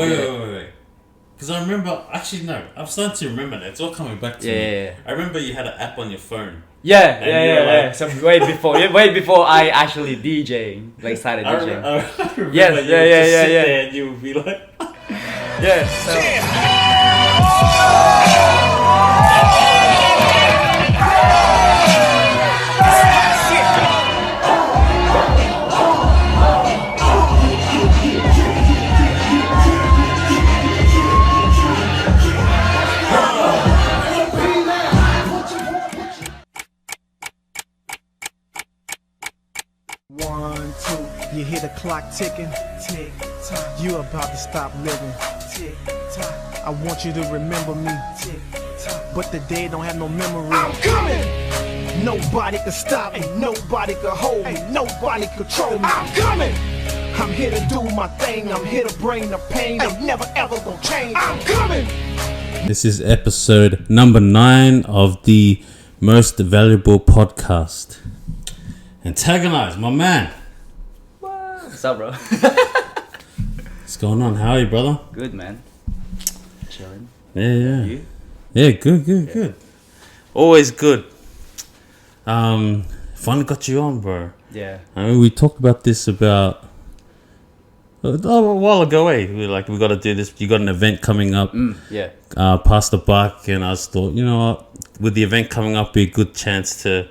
Wait. Because I remember, actually no, I'm starting to remember that. It's all coming back to me. Yeah. I remember you had an app on your phone. Yeah. So way before I actually DJing, like started DJing. I remember Yes, you would just sit yeah. there and you would be like... Yeah. So. You hear the clock ticking, tick tock. You about to stop living, tick tock. I want you to remember me, tick tock. But the dead don't have no memory. I'm coming. Nobody can stop me. Nobody can hold me. Nobody control me. I'm coming. I'm here to do my thing. I'm here to bring the pain. I'm never ever gonna change. I'm coming. This is episode number 9 of the most valuable podcast. Antagonize, my man. What's up, bro? What's going on? How are you, brother? Good, man. Chilling. Yeah. You? Yeah, good. Always good. Finally got you on, bro. Yeah. I mean, we talked about this about a while ago. We got to do this. You got an event coming up. Yeah. Past the buck, and I just thought, you know what? With the event coming up, be a good chance to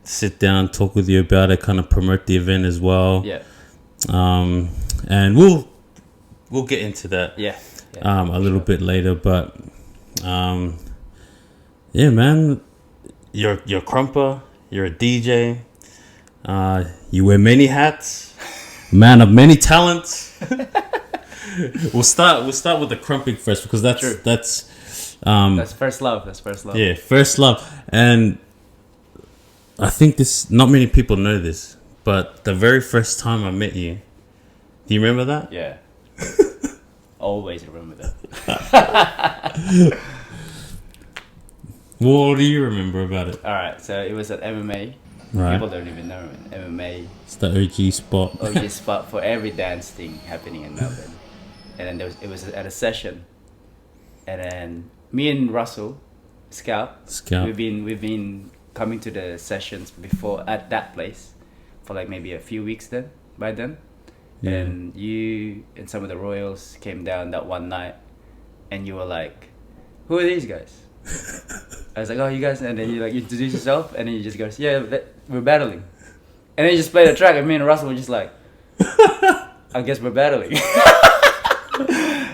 sit down, talk with you about it, kind of promote the event as well. Yeah. And we'll get into that. Yeah. A little bit later, but yeah, man, you're a crumper, you're a DJ, you wear many hats, man of many talents. We'll start with the crumping first, because that's True. that's first love. Yeah, first love. And I think not many people know this, but the very first time I met you, do you remember that? Yeah. Always remember that. What do you remember about it? Alright, so it was at MMA. Right. People don't even know it. MMA. It's the OG spot. OG spot for every dance thing happening in Melbourne. And then it was at a session. And then me and Russell, Scout. We've been coming to the sessions before at that place for like maybe a few weeks by then. Yeah. And you and some of the royals came down that one night, and you were like, who are these guys? I was like, oh, you guys. And then you like introduce yourself, and then you just goes, yeah, we're battling. And then you just played the track, and me and Russell were just like, I guess we're battling.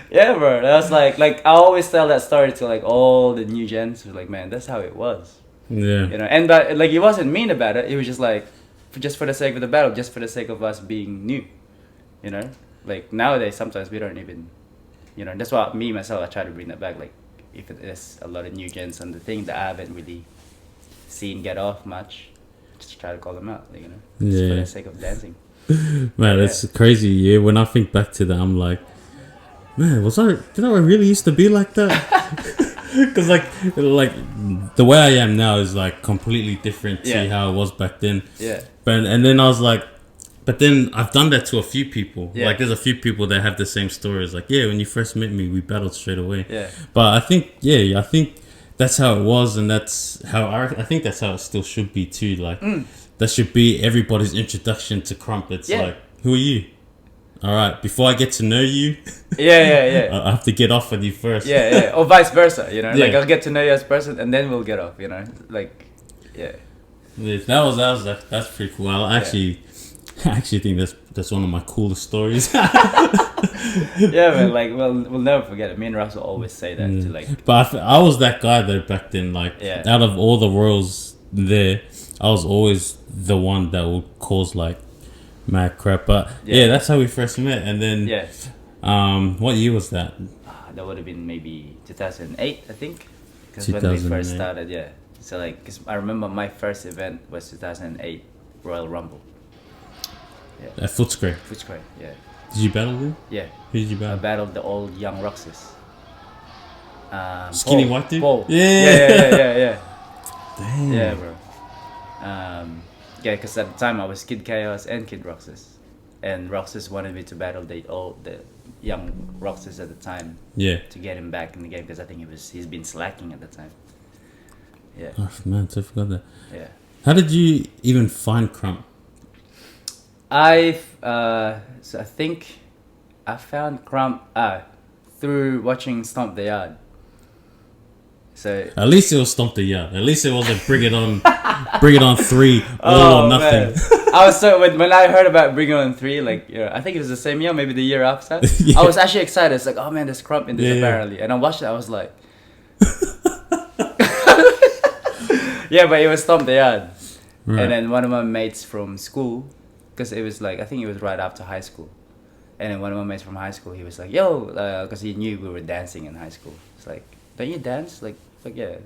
Yeah, bro. That's like I always tell that story to like all the new gens. Like, man, that's how it was. Yeah. You know, and but like, he wasn't mean about it. It was just like, just for the sake of the battle, just for the sake of us being new. You know, like nowadays sometimes we don't even, you know. That's why myself, I try to bring that back. Like, if there's a lot of new gens on the thing that I haven't really seen get off much, just try to call them out. Like, you know, just for the sake of dancing. Man, it's crazy. Yeah, when I think back to that, I'm like, man, did I really used to be like that? Because like the way I am now is like completely different to how I was back then. Yeah. And then I was like, but then I've done that to a few people. Yeah. Like there's a few people that have the same stories. Like, yeah, when you first met me, we battled straight away. Yeah. But I think that's how it was, and that's how I think that's how it still should be too. Like that should be everybody's introduction to Krump. It's like, who are you? All right, before I get to know you, yeah. I have to get off with you first. Yeah, or vice versa. You know, Yeah. like I'll get to know you as a person, and then we'll get off. You know, like, yeah. That's pretty cool. I actually think that's one of my coolest stories. Yeah, man. Like, we'll never forget it. Me and Russell always say that to like. But I was that guy though back then. Like, out of all the royals there, I was always the one that would cause like mad crap. But that's how we first met. And then what year was that? That would have been maybe 2008, I think. Because when we first started, yeah. So like, cause I remember my first event was 2008 Royal Rumble. Yeah. At Footscray. Footscray, yeah. Did you battle them? Yeah. Who did you battle? I battled the old young Roxas. Skinny white dude? Paul. Yeah. Damn. Yeah, bro. Yeah, because at the time I was Kid Chaos and Kid Roxas. and Roxas wanted me to battle all the young Roxas at the time. Yeah. To get him back in the game because I think he's been slacking at the time. Yeah. Oh man, I forgot that. Yeah. How did you even find Krump? So I think I found Krump through watching Stomp the Yard. So At least it was Stomp the Yard. At least it wasn't Bring It On 3, all or nothing. Man. I was so when I heard about Bring It On 3, like I think it was the same year, maybe the year after. Yeah. I was actually excited. It's like, oh man, there's Krump in this apparently, and I watched it. I was like, yeah, but it was Stomp the Yard, Right. and then one of my mates from school, because it was like I think it was right after high school, and then one of my mates from high school, he was like, yo, because he knew we were dancing in high school. It's like, don't you dance? Like yeah,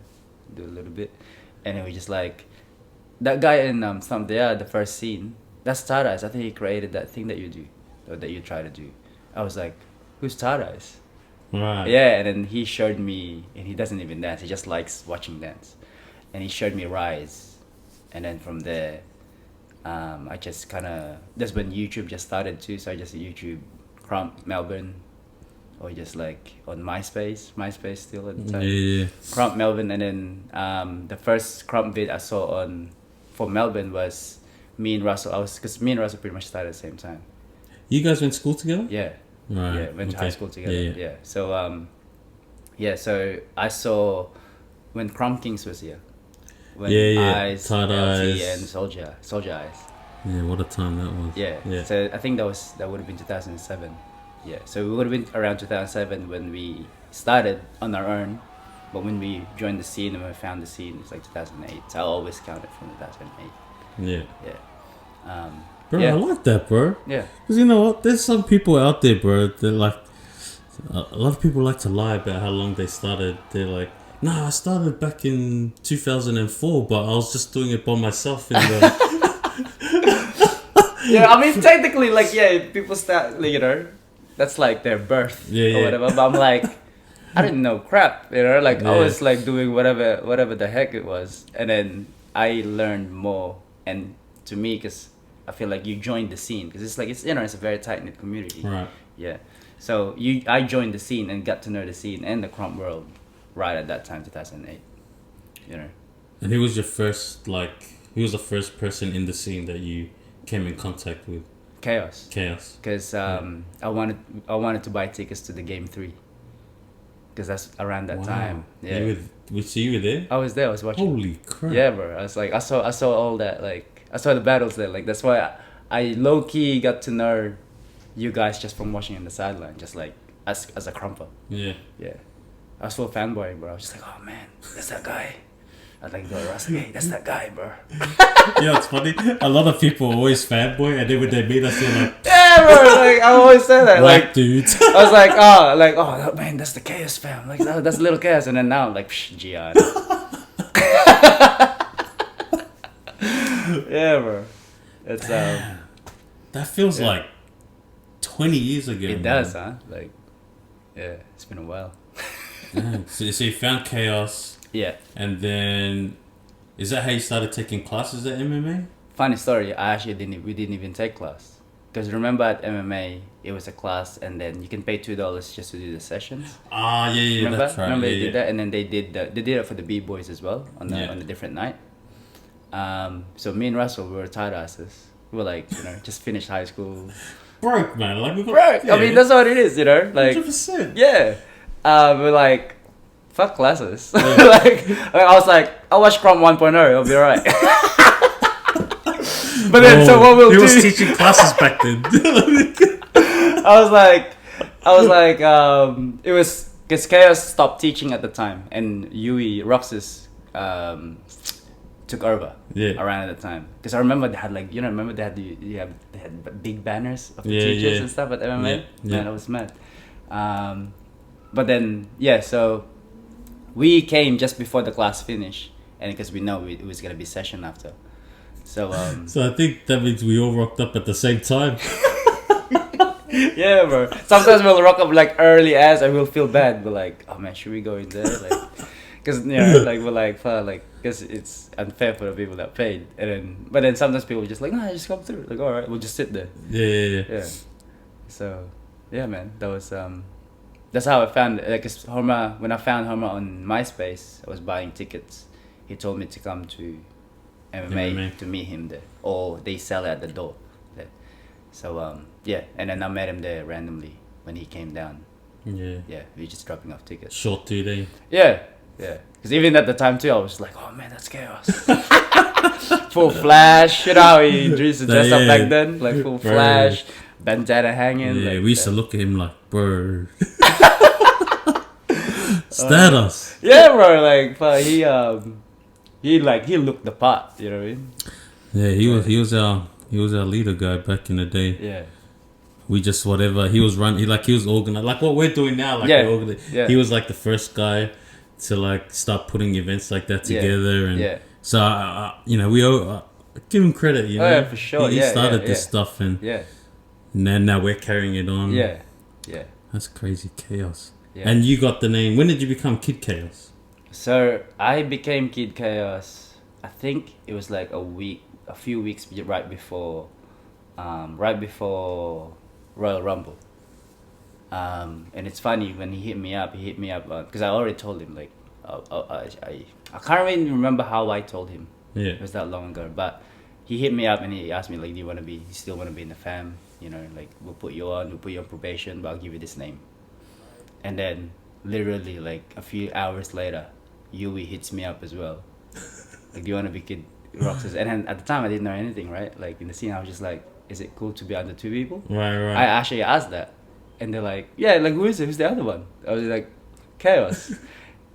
do a little bit, and then we just like. That guy in Stomp the Yard, the first scene, that's Tadais. I think he created that thing that you do, or that you try to do. I was like, who's Tadais? Right. Yeah, and then he showed me, and he doesn't even dance, he just likes watching dance. And he showed me Rise. And then from there, I just kind of, that's when YouTube just started too, so I just YouTube Krump Melbourne, or just like on MySpace still at the time. Yeah. Krump Melbourne, and then the first Krump vid I saw for Melbourne was me and Russell. Because me and Russell pretty much started at the same time. You guys went to school together? Yeah. Right. Yeah, went to high school together. Yeah. Yeah. So so I saw when Krump Kings was here. When Eyes, Tight LT, Eyes. and Soldier Eyes. Yeah, what a time that was. Yeah. So I think that would have been 2007. Yeah. So we would have been around 2007 when we started on our own. But when we joined the scene and we found the scene, it's like 2008. So I always count it from 2008. Yeah. Yeah. Bro, yeah. I like that, bro. Yeah. Because you know what? There's some people out there, bro, that like... A lot of people like to lie about how long they started. They're like, nah, I started back in 2004, but I was just doing it by myself in the... Yeah, I mean, technically, like, yeah, people start, like, that's like their birth or whatever. But I'm like... I didn't know crap, like I was like doing whatever the heck it was, and then I learned more. And to me, because I feel like you joined the scene, because it's like it's a very tight knit community. Right. Yeah. So I joined the scene and got to know the scene and the Krump world right at that time, 2008. And who was your first who was the first person in the scene that you came in contact with? Chaos. Because I wanted to buy tickets to the Game 3. Because that's around that time. Yeah. You were there? I was there. I was watching. Holy crap! Yeah, bro. I was like, I saw all that. Like, I saw the battles there. Like, that's why I low key got to know you guys just from watching on the sideline, just like as a Krumper. Yeah. Yeah. I was full fanboy, bro. I was just like, oh man, that's that guy. I was like, bro, hey, that's that guy, bro. Yeah, it's funny. A lot of people always fanboy, and then when they meet us, they're like, yeah, bro. Like, I always say that. Black Like, dudes. I was like, oh, man, that's the Chaos fam. Like, that's Little Chaos. And then now I'm like, Gian. Yeah, bro. It's That feels like 20 years ago. It does, huh? Like, yeah, it's been a while. Man. So you found Chaos. Yeah. And then, is that how you started taking classes at MMA? Funny story. We didn't even take class. Because remember at MMA, it was a class, and then you can pay $2 just to do the sessions. Ah, yeah, Remember? that's right. Remember yeah, they did that, and then they did it for the B-boys as well on a different night. So me and Russell, we were tight asses. We were like, just finished high school. Broke, man. Like we got. Broke. Yeah. I mean, that's what it is, Like 100%. yeah. We're like, fuck classes. like I was like, I'll watch Krump 1.0. It'll be alright. But then, so what we'll do? He was teaching classes back then. I was like, it was because Chaos stopped teaching at the time, and Yui Roxas took over around at the time. Because I remember they had they had big banners of the teachers and stuff at MMA. Man, I was mad. But then so we came just before the class finished, and because we know it was gonna be session after. So So I think that means we all rocked up at the same time. yeah, bro. Sometimes we'll rock up like early as, and we'll feel bad. We're like, oh man, should we go in there? Like, because like we're like, fuck, like because it's unfair for the people that paid. But then sometimes people just like, nah, just come through. Like, all right, we'll just sit there. Yeah. So, yeah, man, that was that's how I found it. Like, 'cause when I found Homer on MySpace, I was buying tickets. He told me to come to MMA to meet him there, or they sell it at the door there. So and then I met him there randomly when he came down. Yeah, we just dropping off tickets. Short 2D. Yeah. Because even at the time too, I was like, oh man, that's chaos. Full flash, you know how he used to dress up back then, like full flash, bandana hanging. Yeah, like, we used to look at him like, bro. Status. Yeah, bro. Like, but he looked the part. You know what I mean? Yeah, he was our leader guy back in the day. Yeah. We just whatever he was running. He was organized, like what we're doing now. Like he was like the first guy to like start putting events like that together. And so we owe, give him credit. You know, yeah, for sure. He started this stuff, and then now we're carrying it on. Yeah. That's crazy chaos. Yeah. And you got the name. When did you become Kid Chaos? So I became Kid Chaos. I think it was like a few weeks right before Royal Rumble. And it's funny when he hit me up because I already told him like I can't really remember how I told him. Yeah, it was that long ago. But he hit me up and he asked me like, do you still want to be in the fam? You know, like we'll put you on probation, but I'll give you this name. And then literally like a few hours later, Yui hits me up as well. Like, do you want to be Kid Roxas? And then at the time I didn't know anything, right? Like in the scene I was just like, is it cool to be under 2 people? Right. I actually asked that. And they're like, yeah, like who is it? Who's the other one? I was like, Chaos.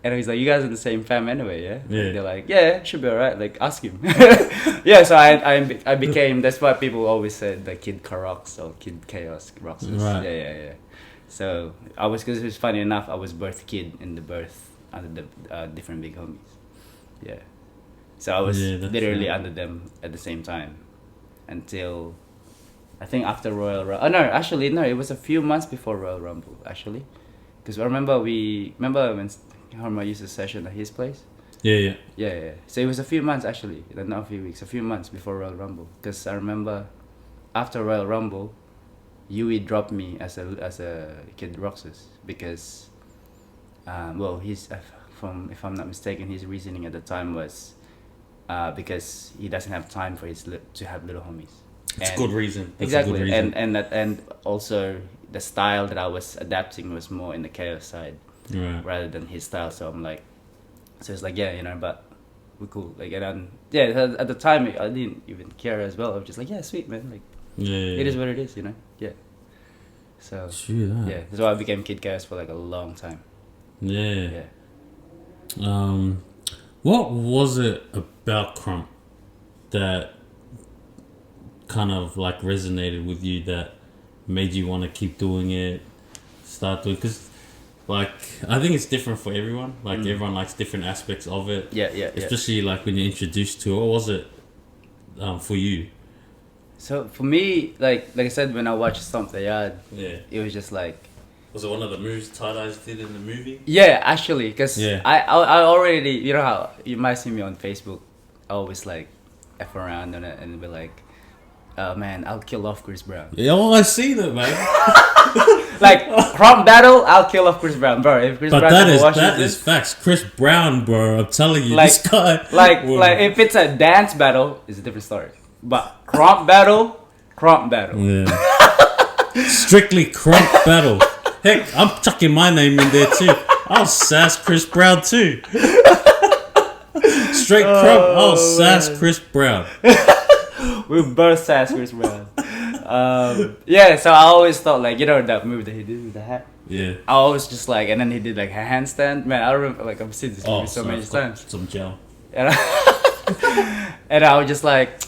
And he's like, you guys are the same fam anyway, yeah? And they're like, yeah, should be alright. Like, ask him. Yeah, so I became, that's why people always said the Kid Karox or Kid Chaos Roxas. Right. Yeah. So because it was funny enough, I was birth kid in the birth under the different big homies. Yeah. So I was literally under them at the same time until I think after Royal Rumble. Oh no, actually no, it was a few months before Royal Rumble actually, because I remember when Harma used a session at his place. Yeah. So it was a few months actually, not a few weeks, a few months before Royal Rumble. Because I remember after Royal Rumble, Yui dropped me as a Kid Roxas because, he's if I'm not mistaken, his reasoning at the time was because he doesn't have time for to have little homies. It's a good reason. Exactly, a good reason. and also the style that I was adapting was more in the chaos side rather than his style. So I'm like, so it's like but we're cool. Like at the time I didn't even care as well. I was just like, yeah, sweet man. Like it is what it is, Yeah. So that's why I became Kid Chaos for like a long time. Yeah. What was it about Krump that kind of like resonated with you that made you want to keep doing it, start doing? Because like I think it's different for everyone. Like everyone likes different aspects of it. Yeah. Especially like when you're introduced to it. What was it for you? So for me, like I said, when I watched Stomp the Yard, it was just like. Was it one of the moves Tie-Dyes did in the movie? Yeah, actually, because I already, you know how you might see me on Facebook, I always like F around and be like, man, I'll kill off Chris Brown. Yeah, I see that, man. Like Krump battle, I'll kill off Chris Brown, bro. If Chris Brown that is facts. Chris Brown, bro. I'm telling you, like, this guy. Like if it's a dance battle, it's a different story. But Krump battle. Yeah. Strictly Krump battle. Heck, I'm chucking my name in there too. I'll sass Chris Brown too. Straight Krump, I'll sass Chris Brown. We both sass Chris Brown. So I always thought like, that move that he did with the hat? Yeah. I always just like, and then he did like a handstand. Man, I remember like I've seen this movie so many times. Some gel. And I was just like,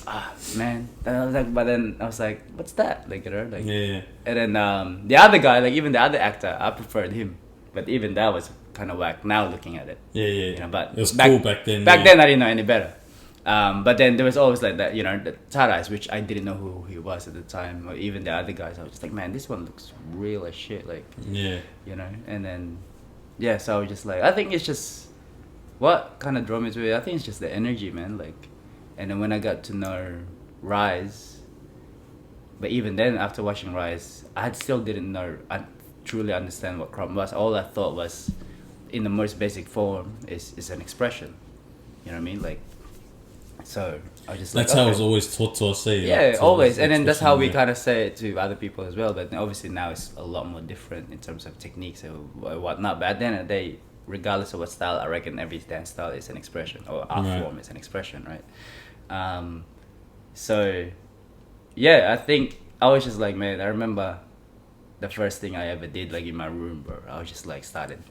man. And I was like, but then I was like, what's that? Like, yeah. And then the other guy, like even the other actor, I preferred him. But even that was kind of whack now looking at it. Yeah. But it was cool back then. Back then I didn't know any better. But then there was always like that, the Tie-Dyes, which I didn't know who he was at the time, or even the other guys. I was just like, man, this one looks real as shit. Like, yeah. And then, so I was just like, I think it's just what kind of drew me to it, I think it's just the energy, man. Like, and then when I got to know Rise, but even then, after watching Rise, I still didn't know, I truly understand what Krump was. All I thought was, in the most basic form, is an expression. You know what I mean? Like, so I was just That's like, how okay. it was always taught to us. Yeah, always. And then that's how we expression, kind of say it to other people as well. But obviously now it's a lot more different in terms of techniques and whatnot. But at the end of the day, regardless of what style, I reckon every dance style is an expression, or art Right. form is an expression, right? So, yeah, I think I was just like, man, I remember the first thing I ever did, like in my room, bro. I was just like started.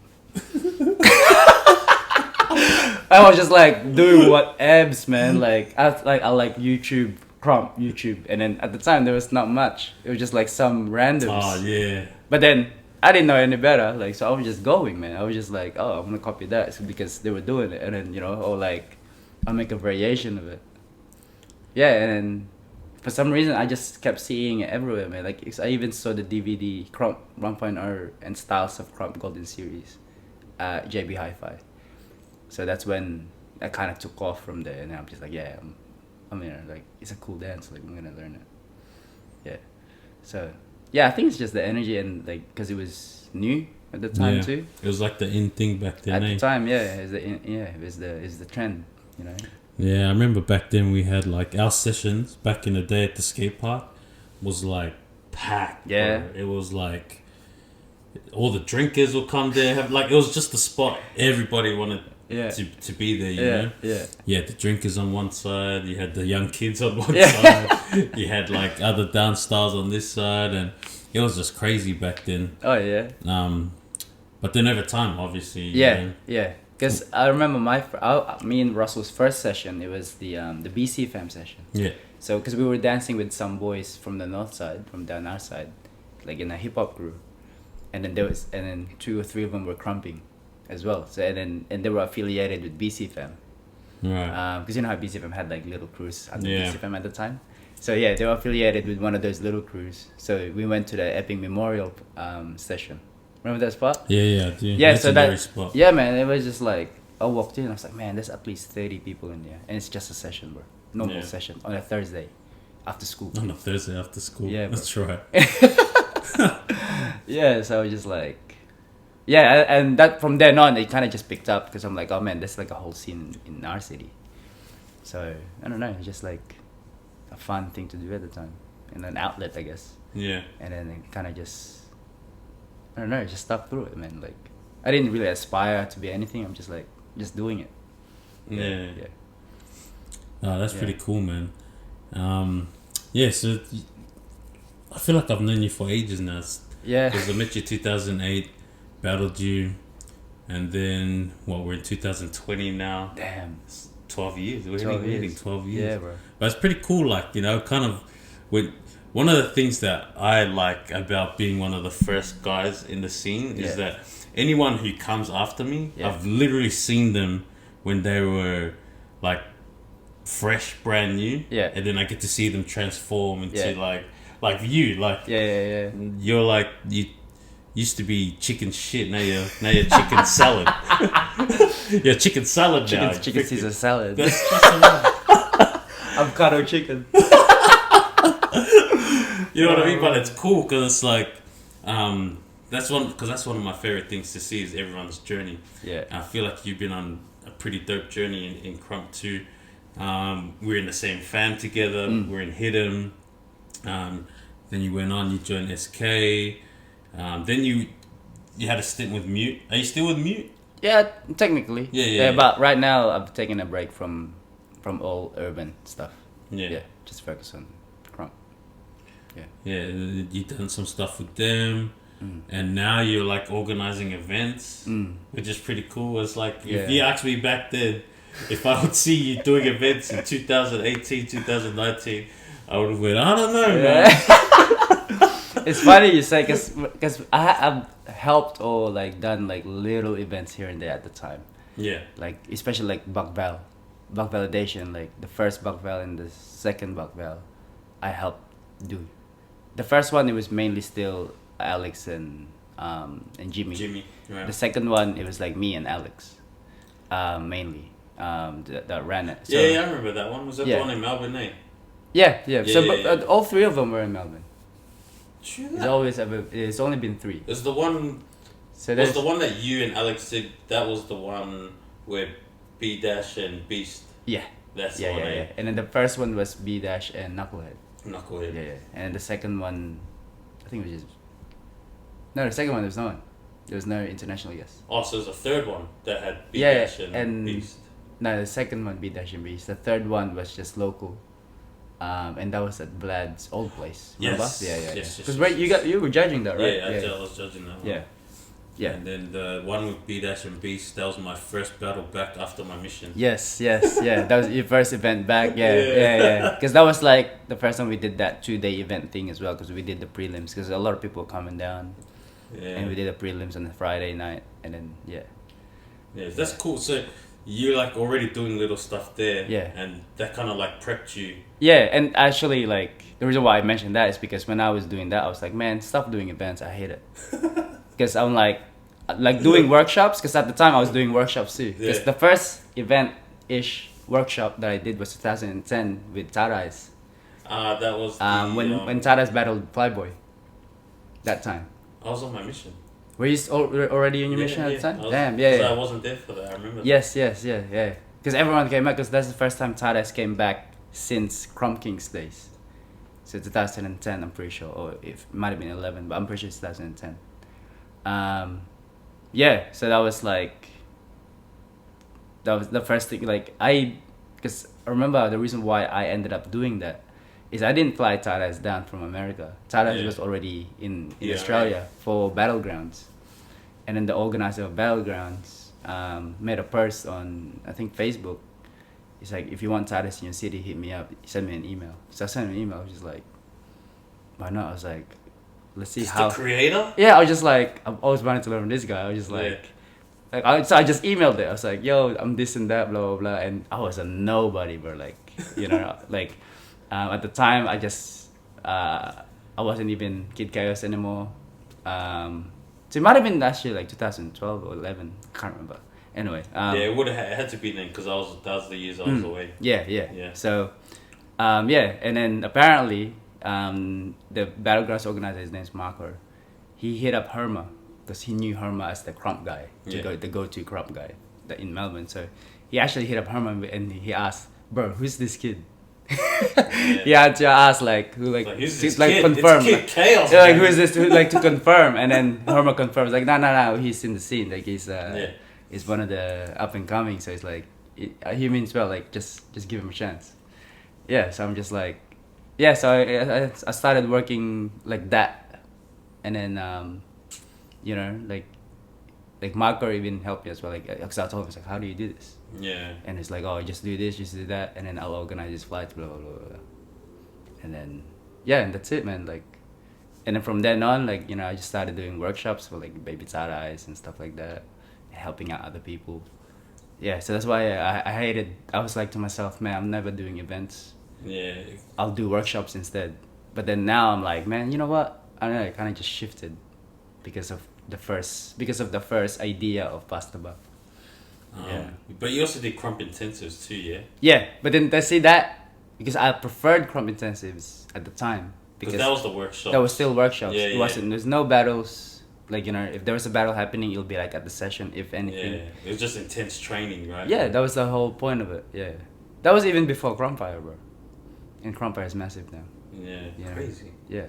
I was just like doing what abs, man. Like I like Krump, YouTube, and then at the time there was not much. It was just like some randoms. Oh yeah. But then I didn't know any better, like, so I was just going, man. I was just like, oh, I'm gonna copy that, so because they were doing it, and then or like I'll make a variation of it. Yeah, and then for some reason I just kept seeing it everywhere, man. Like I even saw the DVD Krump 1.0 and Styles of Krump Golden Series at JB Hi-Fi. So that's when I kind of took off from there, and I'm just like, yeah, I'm in it. Like, it's a cool dance. Like, I'm gonna learn it. Yeah. So yeah, I think it's just the energy, and like, cause it was new at the time too. It was like the in thing back then. At the time, yeah, it was the trend, you know. Yeah, I remember back then we had like our sessions back in the day at the skate park was like packed. Yeah. Bro. It was like all the drinkers would come there. It was just the spot everybody wanted to be there. You know. Yeah. You had the drinkers on one side. You had the young kids on one Yeah. side. You had like other dance stars on this side, and it was just crazy back then. Oh yeah. But then over time, obviously. Yeah. Because I remember me and Russell's first session. It was the BC fam session. Yeah. So because we were dancing with some boys from the north side, from down our side, like in a hip hop crew, and then 2 or 3 of them were crumping, as well. So and they were affiliated with BC fam. Right. Because you know how BC fam had like little crews under Yeah. BC fam at the time. So yeah, they were affiliated with one of those little crews. So we went to the Epping Memorial session. Remember that spot? Yeah, I do. Yeah, so Legendary that spot. yeah, man, it was just like I walked in, I was like, man, there's at least 30 people in there, and it's just a session, bro. Normal session on a Thursday after school. On a Thursday after school. Yeah, bro. That's right. Yeah, so I was just like, yeah, and that from then on, it kind of just picked up because I'm like, oh man, there's like a whole scene in our city. So I don't know, it's just like a fun thing to do at the time, and an outlet, I guess. Yeah. And then it kind of just, I don't know, just stuck through it, man. Like, I didn't really aspire to be anything. I'm just like, just doing it. Yeah. Yeah. Oh, that's Yeah. pretty cool, man. Yeah, so I feel like I've known you for ages now. Yeah. Because I met you 2008, battled you, and then, we're in 2020 now. Damn. It's 12 years. We're 12 hitting years. 12 years. Yeah, bro. But it's pretty cool, like, kind of, one of the things that I like about being one of the first guys in the scene is that anyone who comes after me, I've literally seen them when they were, like, fresh, brand new. Yeah. And then I get to see them transform into, like you, like... Yeah. You're like, you used to be chicken shit, now you're chicken salad. You're chicken salad now. Chicken Caesar salad. That's a Avocado chicken. You know what I mean? But it's cool because it's like, that's one of my favorite things to see is everyone's journey. Yeah. I feel like you've been on a pretty dope journey in Krump too. We're in the same fam together. We're in Hidden. Then you went on. You joined SK. Then you had a stint with Mute. Are you still with Mute? Yeah, technically. Yeah. But right now, I'm taking a break from all urban stuff. Yeah. Just focus on Krump. Yeah, you've done some stuff with them. And now you're like organizing events, which is pretty cool. It's like, if you asked me back then, if I would see you doing events in 2018, 2019, I would have went, I don't know, man. It's funny you say, because I've helped or like done like little events here and there at the time. Yeah. Like, especially like Buck Validation, like the first Buck Val and the second Buck Val, I helped do. The first one, it was mainly still Alex and Jimmy. Right. The second one, it was like me and Alex. mainly that ran it. So, Yeah, I remember that one. Was that Yeah. the one in Melbourne, eh? Yeah. Yeah, So, yeah, but yeah. all three of them were in Melbourne. True It's only been 3. It's the one. So Was there's the one that you and Alex did? That was the one where B Dash and Beast. yeah. That's the Yeah, one. yeah, eh? yeah. And then the first one was B Dash and Knucklehead. Knucklehead. Yeah, yeah. And the second one, I think it was just. No, the second one there was no one. There was no international guest. Oh, so there's a third one that had B Yeah, Dash yeah, and and- Beast. No, the second one B Dash and Beast. The third one was just local. And that was at Vlad's old place. Remember? Yes, Yeah, yeah, yes, yeah. yes, Because yes, you were judging that, right? Yeah, I was judging that one. Yeah. Yeah. And then the one with B Dash and Beast, that was my first battle back after my mission. Yes, yeah. That was your first event back. Yeah, Yeah. yeah. Because that was like the first time we did that 2-day event thing as well. Because we did the prelims. Because a lot of people were coming down, Yeah. and we did the prelims on the Friday night, and then Yeah, that's cool. So you're like already doing little stuff there. Yeah. And that kind of like prepped you. yeah. And actually, like the reason why I mentioned that is because when I was doing that, I was like, man, stop doing events. I hate it. Because I'm like doing workshops. Because at the time I was doing workshops too. Because Yeah. the first event-ish workshop that I did was 2010 with Antagonize. That was the, When Tadas battled Flyboy. That time. I was on my mission. Were you already on your mission at the time? I was- Damn, yeah, 'cause yeah. I wasn't there for that. I remember. Yes, yeah. Because everyone came back. Because that's the first time Tadas came back since Krump King's days. So 2010, I'm pretty sure, or it might have been 11, but I'm pretty sure it's 2010. Yeah. So that was the first thing. Like because I remember the reason why I ended up doing that is I didn't fly Tadas down from America. Tadas Yeah. was already in Yeah, Australia right. for Battlegrounds, and then the organizer of Battlegrounds made a post on, I think, Facebook. He's like, if you want Tadas in your city, hit me up. Send me an email. So I sent him an email. I was just like, why not? I was like, let's see Just how. the creator. Yeah, I was just like, I've always wanted to learn from this guy. I was just like, so I just emailed it. I was like, yo, I'm this and that, blah, blah, blah. And I was a nobody, bro. Like, you know, like, at the time, I just, I wasn't even Kid Chaos anymore. So it might have been actually like 2012 or 11. Can't remember. Anyway. Yeah, it would have had to be then because that was the years I was away. Yeah. So, and then apparently, the Battlegrounds organizer, his name's Marco, he hit up Herma because he knew Herma as the Krump guy, the go-to Krump guy in Melbourne. So he actually hit up Herma and he asked, bro, who's this kid? He had to ask who's this like kid? confirm. It's Kid Chaos. Like man. who is this? To confirm, and then Herma confirms like no, he's in the scene. Like he's one of the up and coming. So it's like he means well. Like just give him a chance. Yeah. So I'm just like, yeah. So I started working like that, and then like Marco even helped me as well. Like, because I told him, like, how do you do this? Yeah. And it's like, oh, just do this, just do that, and then I'll organize his flights, blah blah blah blah. And then and that's it, man. Like, and then from then on, like, I just started doing workshops for like Baby Tat Eyes and stuff like that, helping out other people. Yeah, so that's why I hated. I was like to myself, man, I'm never doing events. Yeah. I'll do workshops instead. But then now I'm like, man, you know what? I don't know. I kind of just shifted because of the first idea of Pasta Buff. Yeah. But you also did Krump Intensives too, yeah? Yeah, but then I say that because I preferred Krump Intensives at the time. Because that was the workshop. That was still workshops. Yeah, it wasn't. There's no battles. Like, if there was a battle happening, it'll be like at the session, if anything. Yeah, it was just intense training, right? Yeah, that was the whole point of it. Yeah, that was even before Crumpfire, bro. And Crumpfire is massive now. Yeah, crazy. Yeah.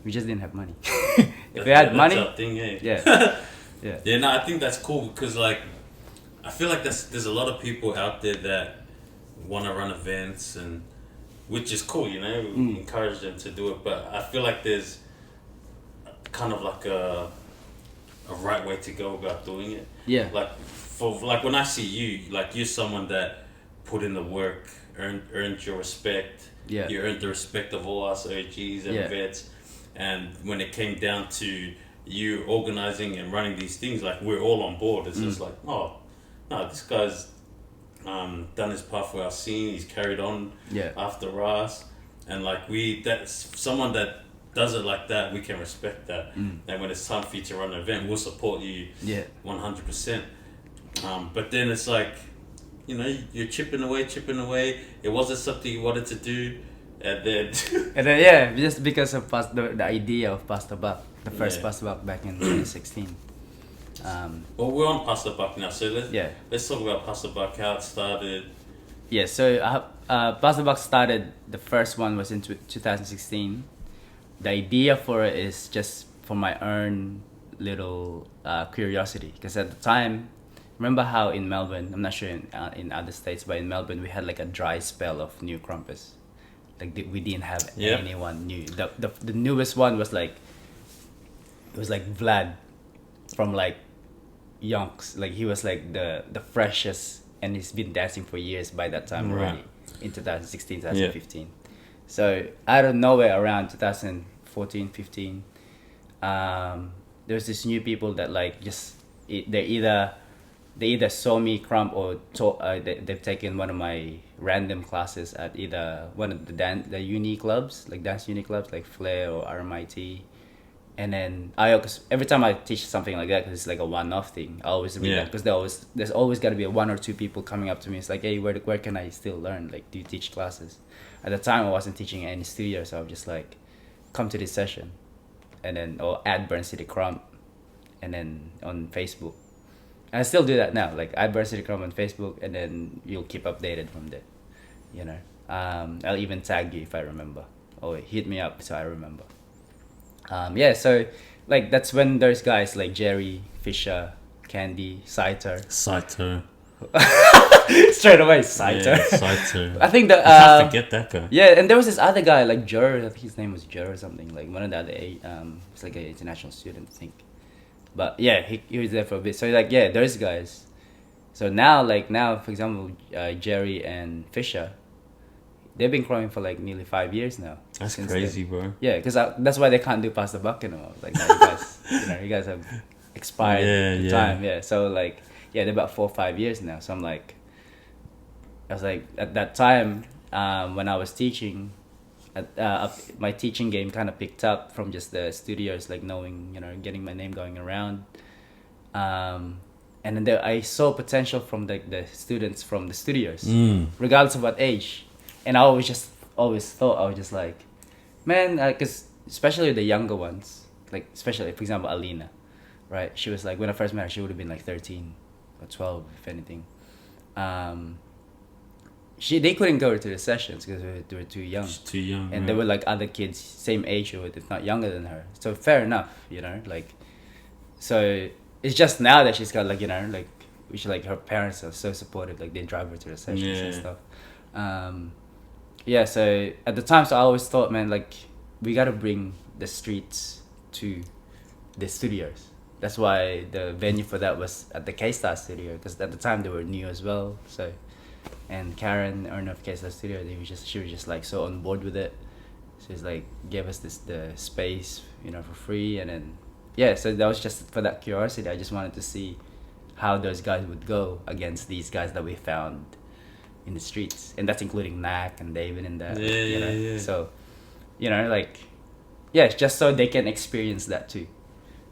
We just didn't have money. If we had money, that's our thing, yeah. Yeah, no, I think that's cool because like, I feel like there's a lot of people out there that want to run events and, which is cool, we encourage them to do it. But I feel like there's kind of like a right way to go about doing it. Yeah. Like when I see you, like you're someone that put in the work, earned your respect. Yeah. You earned the respect of all us OGs and vets. And when it came down to you organizing and running these things, like we're all on board. It's just like, oh, no, this guy's done his part for our scene. He's carried on after us. And like that's someone that does it like that, we can respect that. And when it's time for you to run an event, we'll support you 100%. But then it's like, you know, you're chipping away. It wasn't something you wanted to do, and then just because of the idea of Pasta Buck, the first Pasta Buck back in 2016. Well, we're on Pasta Buck now, so let's talk about Pasta Buck, how it started. Yeah, so Pasta Buck started. The first one was in 2016. The idea for it is just for my own little curiosity, because at the time, remember how in Melbourne, I'm not sure in other states, but in Melbourne we had like a dry spell of new Krumpers. Like we didn't have anyone new. The newest one was like, it was like Vlad from like Yonks. Like he was like the freshest, and he's been dancing for years by that time already, in 2016, 2015. So out of nowhere around 2014, 15, there's this new people that like they either saw me Krump or they've taken one of my random classes at either one of the uni clubs, like dance uni clubs like Flair or RMIT. And then cause every time I teach something like that, because it's like a one-off thing, I always read that, because there's always got to be one or two people coming up to me. It's like, hey, where can I still learn? Like, do you teach classes? At the time, I wasn't teaching any studio, so I was just like, come to this session, and then or add Burn City Krump, and then on Facebook. And I still do that now. Like, add Burn City Krump on Facebook, and then you'll keep updated from there. You know, I'll even tag you if I remember, or hit me up so I remember. So like that's when there's guys like Jerry, Fisher, Candy, Saito. Straight away, Saito. Yeah, Saito. I think that I forget that guy. Yeah, and there was this other guy like Joe. I think his name was Joe or something. Like one of the other he's like an international student, I think. But yeah, he was there for a bit. So like there's guys. So now for example, Jerry and Fisher, they've been growing for like nearly 5 years now. That's crazy, bro. Yeah, because that's why they can't do Pasta Buck anymore. Like, no, you guys have expired time. Yeah, so like, they're about 4 or 5 years now. So I was like, at that time, when I was teaching, my teaching game kind of picked up from just the studios, like knowing, getting my name going around. And then I saw potential from the students from the studios, regardless of what age. And I always thought, I was just like, man, because especially the younger ones, like especially, for example, Alina, right? She was like, when I first met her, she would have been like 13 or 12, if anything. They couldn't go to the sessions because they were too young. She's too young. And there were like other kids same age or if not younger than her. So fair enough, like, so it's just now that she's got like, like, which like her parents are so supportive, like they drive her to the sessions and stuff. So at the time, so I always thought, man, like, we gotta bring the streets to the studios. That's why the venue for that was at the K-Star studio, because at the time they were new as well. So, and Karen, the owner of K-Star studio, she was just like so on board with it. She's like gave us the space, for free, and then so that was just for that curiosity. I just wanted to see how those guys would go against these guys that we found in the streets, and that's including Mac and David and that. So, like, it's just so they can experience that too.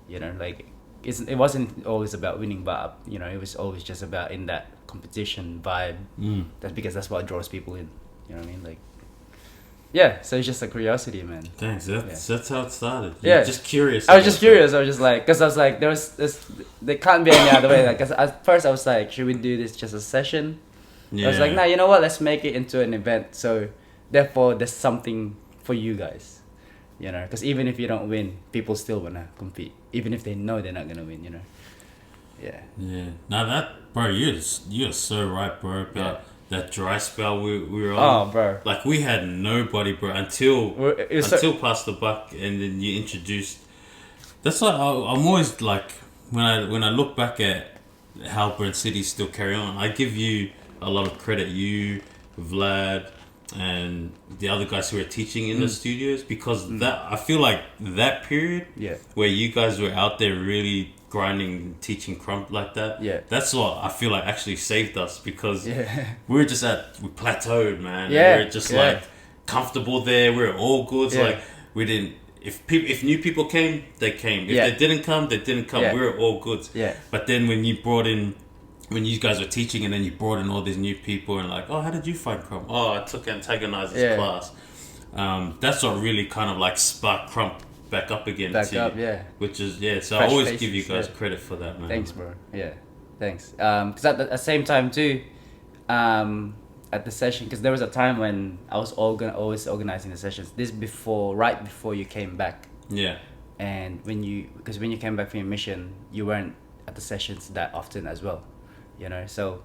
Like it wasn't always about winning, but it was always just about in that competition vibe. That's because that's what draws people in. You know what I mean? Like, so it's just a curiosity, man. Thanks. That's how it started. You're just curious. I was just curious. I was just like, because I was like, there can't be any other way. Like, cause at first I was like, should we do this just a session? I was like, nah, you know what? Let's make it into an event. So, therefore, there's something for you guys. Because even if you don't win, people still wanna compete, even if they know they're not gonna win. Yeah. Now that, bro, you're so right, bro. About that dry spell we were on. Oh, bro. Like we had nobody, bro, until Pasta Buck, and then you introduced. That's why I'm always like when I look back at how Burn City still carry on, I give you a lot of credit, you, Vlad, and the other guys who were teaching in the studios, because that I feel like that period where you guys were out there really grinding, teaching Krump like that, that's what I feel like actually saved us, because we were just we plateaued, man. We were just like comfortable there. We were all good. So, like we didn't. If new people came, they came. If they didn't come, they didn't come. We were all good. But then when you brought in when you guys were teaching and then you brought in all these new people and like, oh, how did you find Krump? Oh, I took Antagonize's class. That's what really kind of like sparked Krump back up again. Which is, so I always give you guys credit for that, man. Thanks, bro. Yeah, thanks. Because at the same time too, at the session, because there was a time when I was always organizing the sessions. This right before you came back. Yeah. And when you came back from your mission, you weren't at the sessions that often as well, you know. So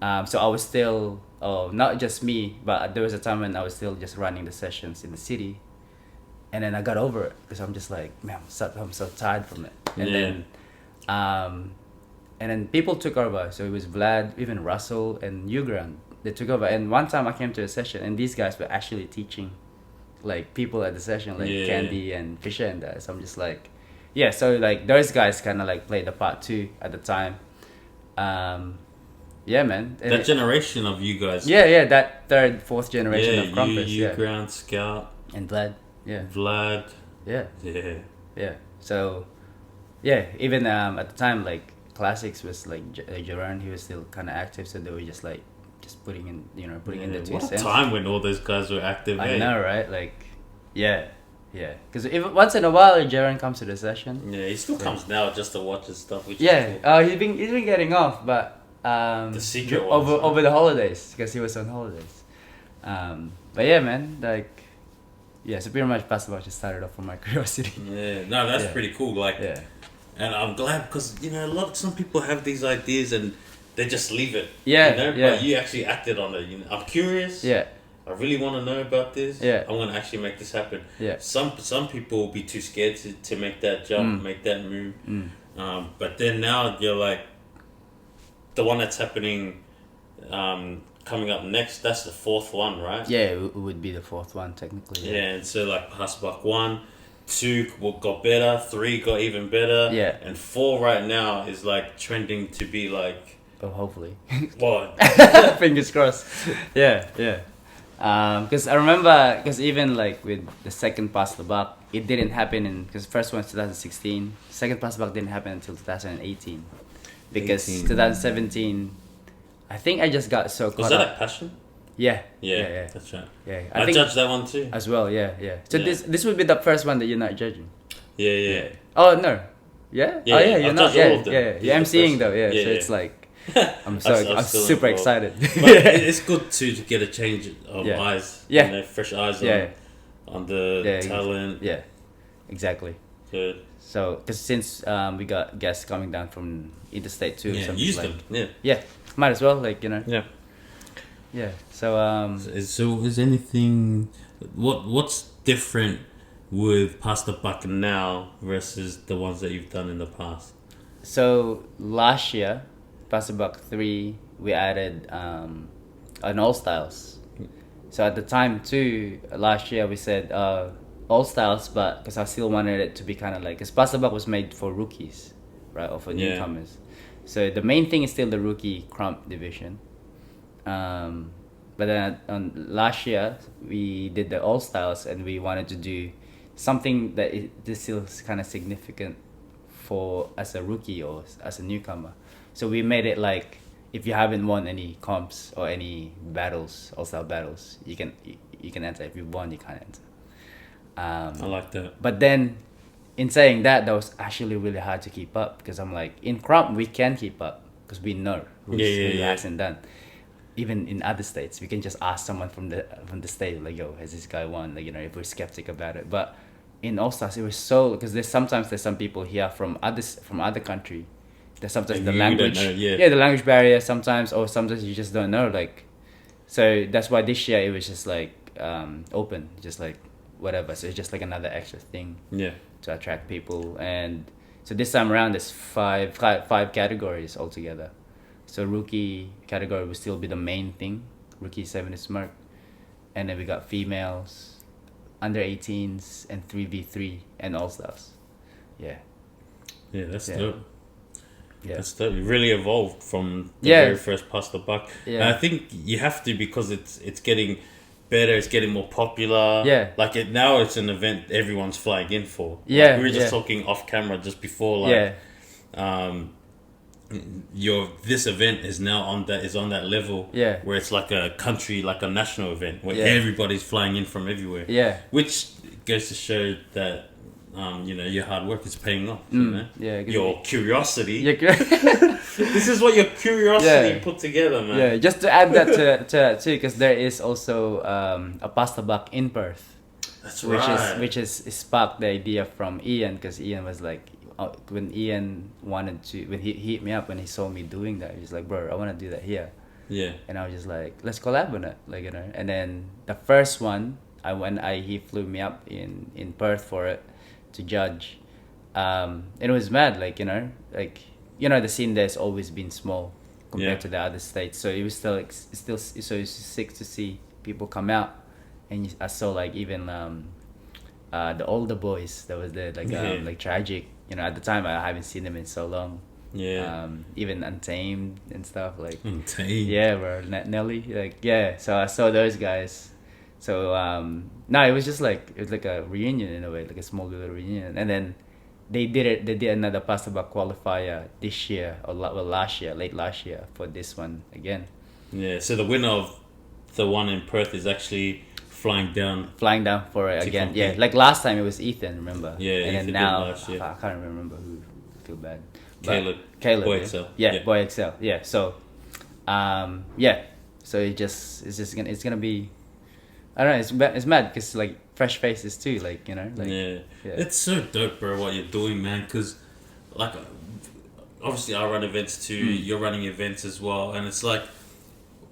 I was still, not just me, but there was a time when I was still just running the sessions in the city, and then I got over it because I'm just like, man, I'm so tired from it. And then people took over. So it was Vlad, even Russell, and Ugran. They took over. And one time I came to a session, and these guys were actually teaching, like, people at the session, like Candy and Fisher and that. So I'm just like, so like those guys kind of like played a part too at the time. Man. And that generation of you guys. That third, fourth generation of Krump. You Ground Scout. And Vlad. Vlad. Yeah. So, even at the time, like, Classics was like Jerome, he was still kind of active, so they were just like, putting in the 2 What a cents. time when all those guys were active. I know, right? Like, because even once in a while, Jerome comes to the session. Yeah, he still comes now just to watch his stuff. Which is cool. He's been getting off, but the secret over the holidays, because he was on holidays. But yeah, man, like, so pretty much basketball just started off from my curiosity. Yeah, no, that's pretty cool. Like, and I'm glad because some people have these ideas and they just leave it. But you actually acted on it. I'm curious. I really want to know about this. I'm gonna actually make this happen. Some people will be too scared to make that jump, make that move. But then now you're like, the one that's happening, coming up next. That's the fourth one, right? Yeah, it would be the fourth one technically. Yeah, and so like Passback 1, 2 got better, 3 got even better. And 4 right now is like trending to be like. Oh, hopefully. What? Fingers crossed. Because I remember, because even like with the second Pass the Buck, it didn't happen because first one's 2016. Second Pass the Buck didn't happen until 2018. Because 2017, I think I just got so caught Was that a passion? Yeah. That's right. Yeah, I think judged that one too. As well, So this would be the first one that you're not judging. Yeah. Oh no. Yeah. You're not. Yeah. I'm seeing though. So it's like I'm super excited. But it's good to get a change of eyes. Fresh eyes on the talent. Yeah. Exactly. Good. So, because since we got guests coming down from interstate too, use them. Might as well, like, So so is anything what's different with Pass the Buck now versus the ones that you've done in the past? So last year, Pass the Buck 3, we added an all styles. So at the time too, last year we said all styles, but because I still wanted it to be kind of like, because Pass the Buck was made for rookies, right, or for newcomers. So the main thing is still the rookie Krump division. But then on last year we did the all styles, and we wanted to do something that is still kind of significant for as a rookie or as a newcomer. So we made it like, if you haven't won any comps or any battles, all style battles, you can enter. If you won, you can't enter. I like that. But then, in saying that was actually really hard to keep up, because I'm like, in Krump we can keep up because we know who hasn't done. Even in other states, we can just ask someone from the state, like, yo, has this guy won? Like, if we're skeptic about it. But in All Stars, it was so, because there's some people here from other country. There's sometimes the language, the language barrier sometimes, or sometimes you just don't know. Like, so that's why this year it was just like open, just like whatever. So it's just like another extra thing to attract people. And so this time around, there's five categories altogether. So rookie category will still be the main thing, rookie 7 is Merc, and then we got females, under 18s, and 3v3 and all stars. That's dope. That's dope. It really evolved from the very first Pass the Buck. And I think you have to, because it's getting better, it's getting more popular. Like now it's an event everyone's flying in for. Like we were just talking off camera just before, like this event is now on that level where it's like a country, like a national event where everybody's flying in from everywhere. Yeah. Which goes to show that your hard work is paying off. You know? Yeah. Your curiosity. This is what your curiosity put together, man. Yeah. Just to add that to that too, because there is also a pasta buck in Perth. That's right. Which is sparked the idea from Ian, because Ian was like, when Ian wanted to, when he hit me up when he saw me doing that, he's like, bro, I want to do that here. Yeah. And I was just like, let's collab on it, like, you know. And then the first one, he flew me up in Perth for it to judge, and it was mad, like, you know, the scene there's always been small compared to the other states, so it was still like, so it's sick to see people come out, and I saw like even the older boys that was there, like Tragic, you know, at the time I haven't seen them in so long. Even Untamed and stuff, like Untamed. Yeah, bro. Nelly, like, yeah. So I saw those guys. So no, it was just like, it was like a reunion in a way, like a small little reunion. And then they did another pasta buck qualifier this year, or late last year for this one again. Yeah. So the winner of the one in Perth is actually flying down for it again. compete. Yeah, like last time it was Ethan, remember? Yeah, and Ethan then now did last year. I can't remember who. I feel bad. Caleb, Boy XL. Yeah, Boy XL. Yeah. So, So it's gonna be. I don't know. It's mad because like fresh faces too. Like, you know. Like, yeah. It's so dope, bro. What you're doing, man. Because like, obviously I run events too. You're running events as well, and it's like,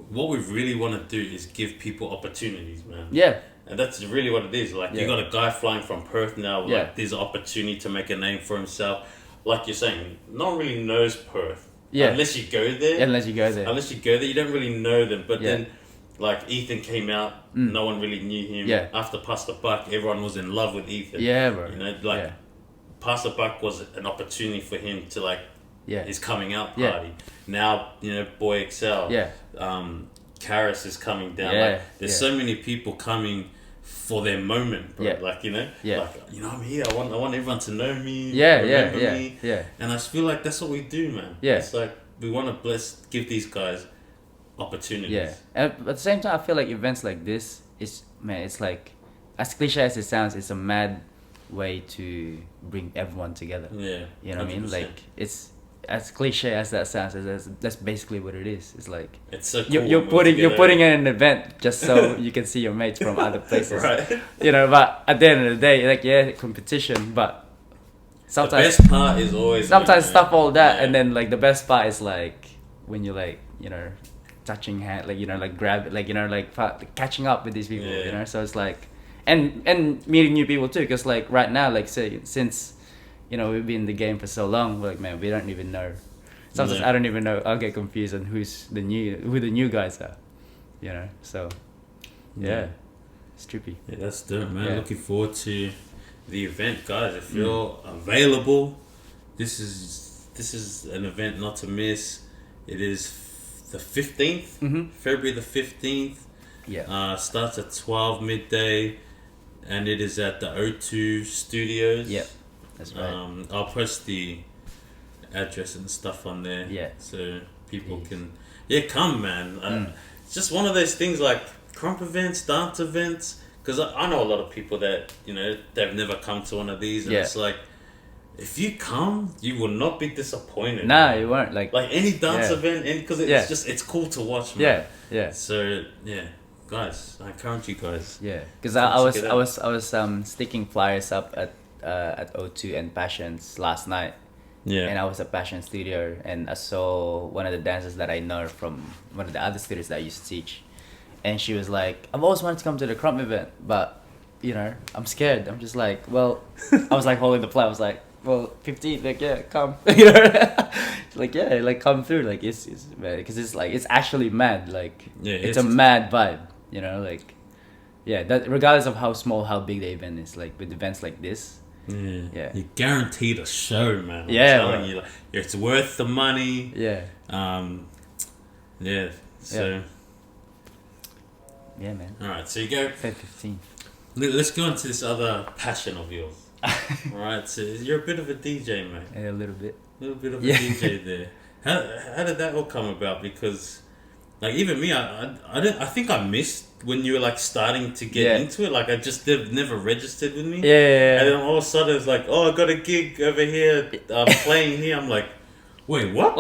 what we really want to do is give people opportunities, man. Yeah. And that's really what it is. Like, you got a guy flying from Perth now. Like, there's an opportunity to make a name for himself. Like you're saying, no one really knows Perth. Yeah. Unless you go there. Unless you go there, you don't really know them. But then, like, Ethan came out, no one really knew him. Yeah. After Pasta Buck, everyone was in love with Ethan. Yeah, bro. You know, like, Pasta Buck was an opportunity for him to, like, his coming out party. Now, you know, Boy XL. Yeah. Karis is coming down. Yeah. Like, there's so many people coming for their moment, bro. Yeah. Like, you know, Yeah. like, you know, I'm here. I want everyone to know me. Yeah, remember yeah, me. yeah. And I just feel like that's what we do, man. Yeah. It's like we want to give these guys opportunities. Yeah, and at the same time, I feel like events like this it's like, as cliche as it sounds, it's a mad way to bring everyone together. Yeah, you know what I mean? 100%. Like, it's as cliche as that sounds. That's basically what it is. It's like, it's so cool. you're putting in an event just so you can see your mates from other places, right? You know, but at the end of the day, like, competition, but sometimes the best part is always stuff all that, and then like the best part is like when you like, you know, touching hand, like, you know, like grab, like, you know, like catching up with these people, you know. So it's like, and meeting new people too, because like right now, like, say, since, you know, we've been in the game for so long, we're like, man, we don't even know. Sometimes I don't even know. I'll get confused on who the new guys are, you know. So it's trippy. Yeah, that's dope, man. Yeah. Looking forward to the event, guys. If you're available, this is an event not to miss. It is the 15th, February the 15th. Yeah. Starts at 12 midday, and it is at the O2 Studios. Yeah, that's right. I'll post the address and stuff on there. Yeah. So people can come, man. It's just one of those things, like Krump events, dance events. Because I know a lot of people that, you know, they've never come to one of these, and it's like, if you come, you will not be disappointed. Nah, man. you won't. Like any dance event, because it's it's cool to watch, man. Yeah. So guys, I encourage you guys. Yeah, because I was sticking flyers up at O2 and Passions last night. Yeah. And I was at Passion Studio, and I saw one of the dancers that I know from one of the other studios that I used to teach, and she was like, "I've always wanted to come to the Krump event, but, you know, I'm scared." I'm just like, well, I was like holding the flag. I was like, well, 15, like, yeah, come, you know, like, yeah, like, come through, like, it's because it's like, it's actually mad, like, it's a mad vibe, you know, like, that regardless of how small, how big the event is, like, with events like this, you're guaranteed a show, man. I'm telling you, like, it's worth the money. So man. All right, so you go. Feb 15. Let's go into this other passion of yours. All right, so you're a bit of a DJ, mate. A little bit. A little bit of a DJ there. how did that all come about? Because like even me, I think I missed when you were like starting to get into it. Like I just never registered with me. Yeah. And then all of a sudden it's like, oh, I got a gig over here. I'm playing here. I'm like, wait, what?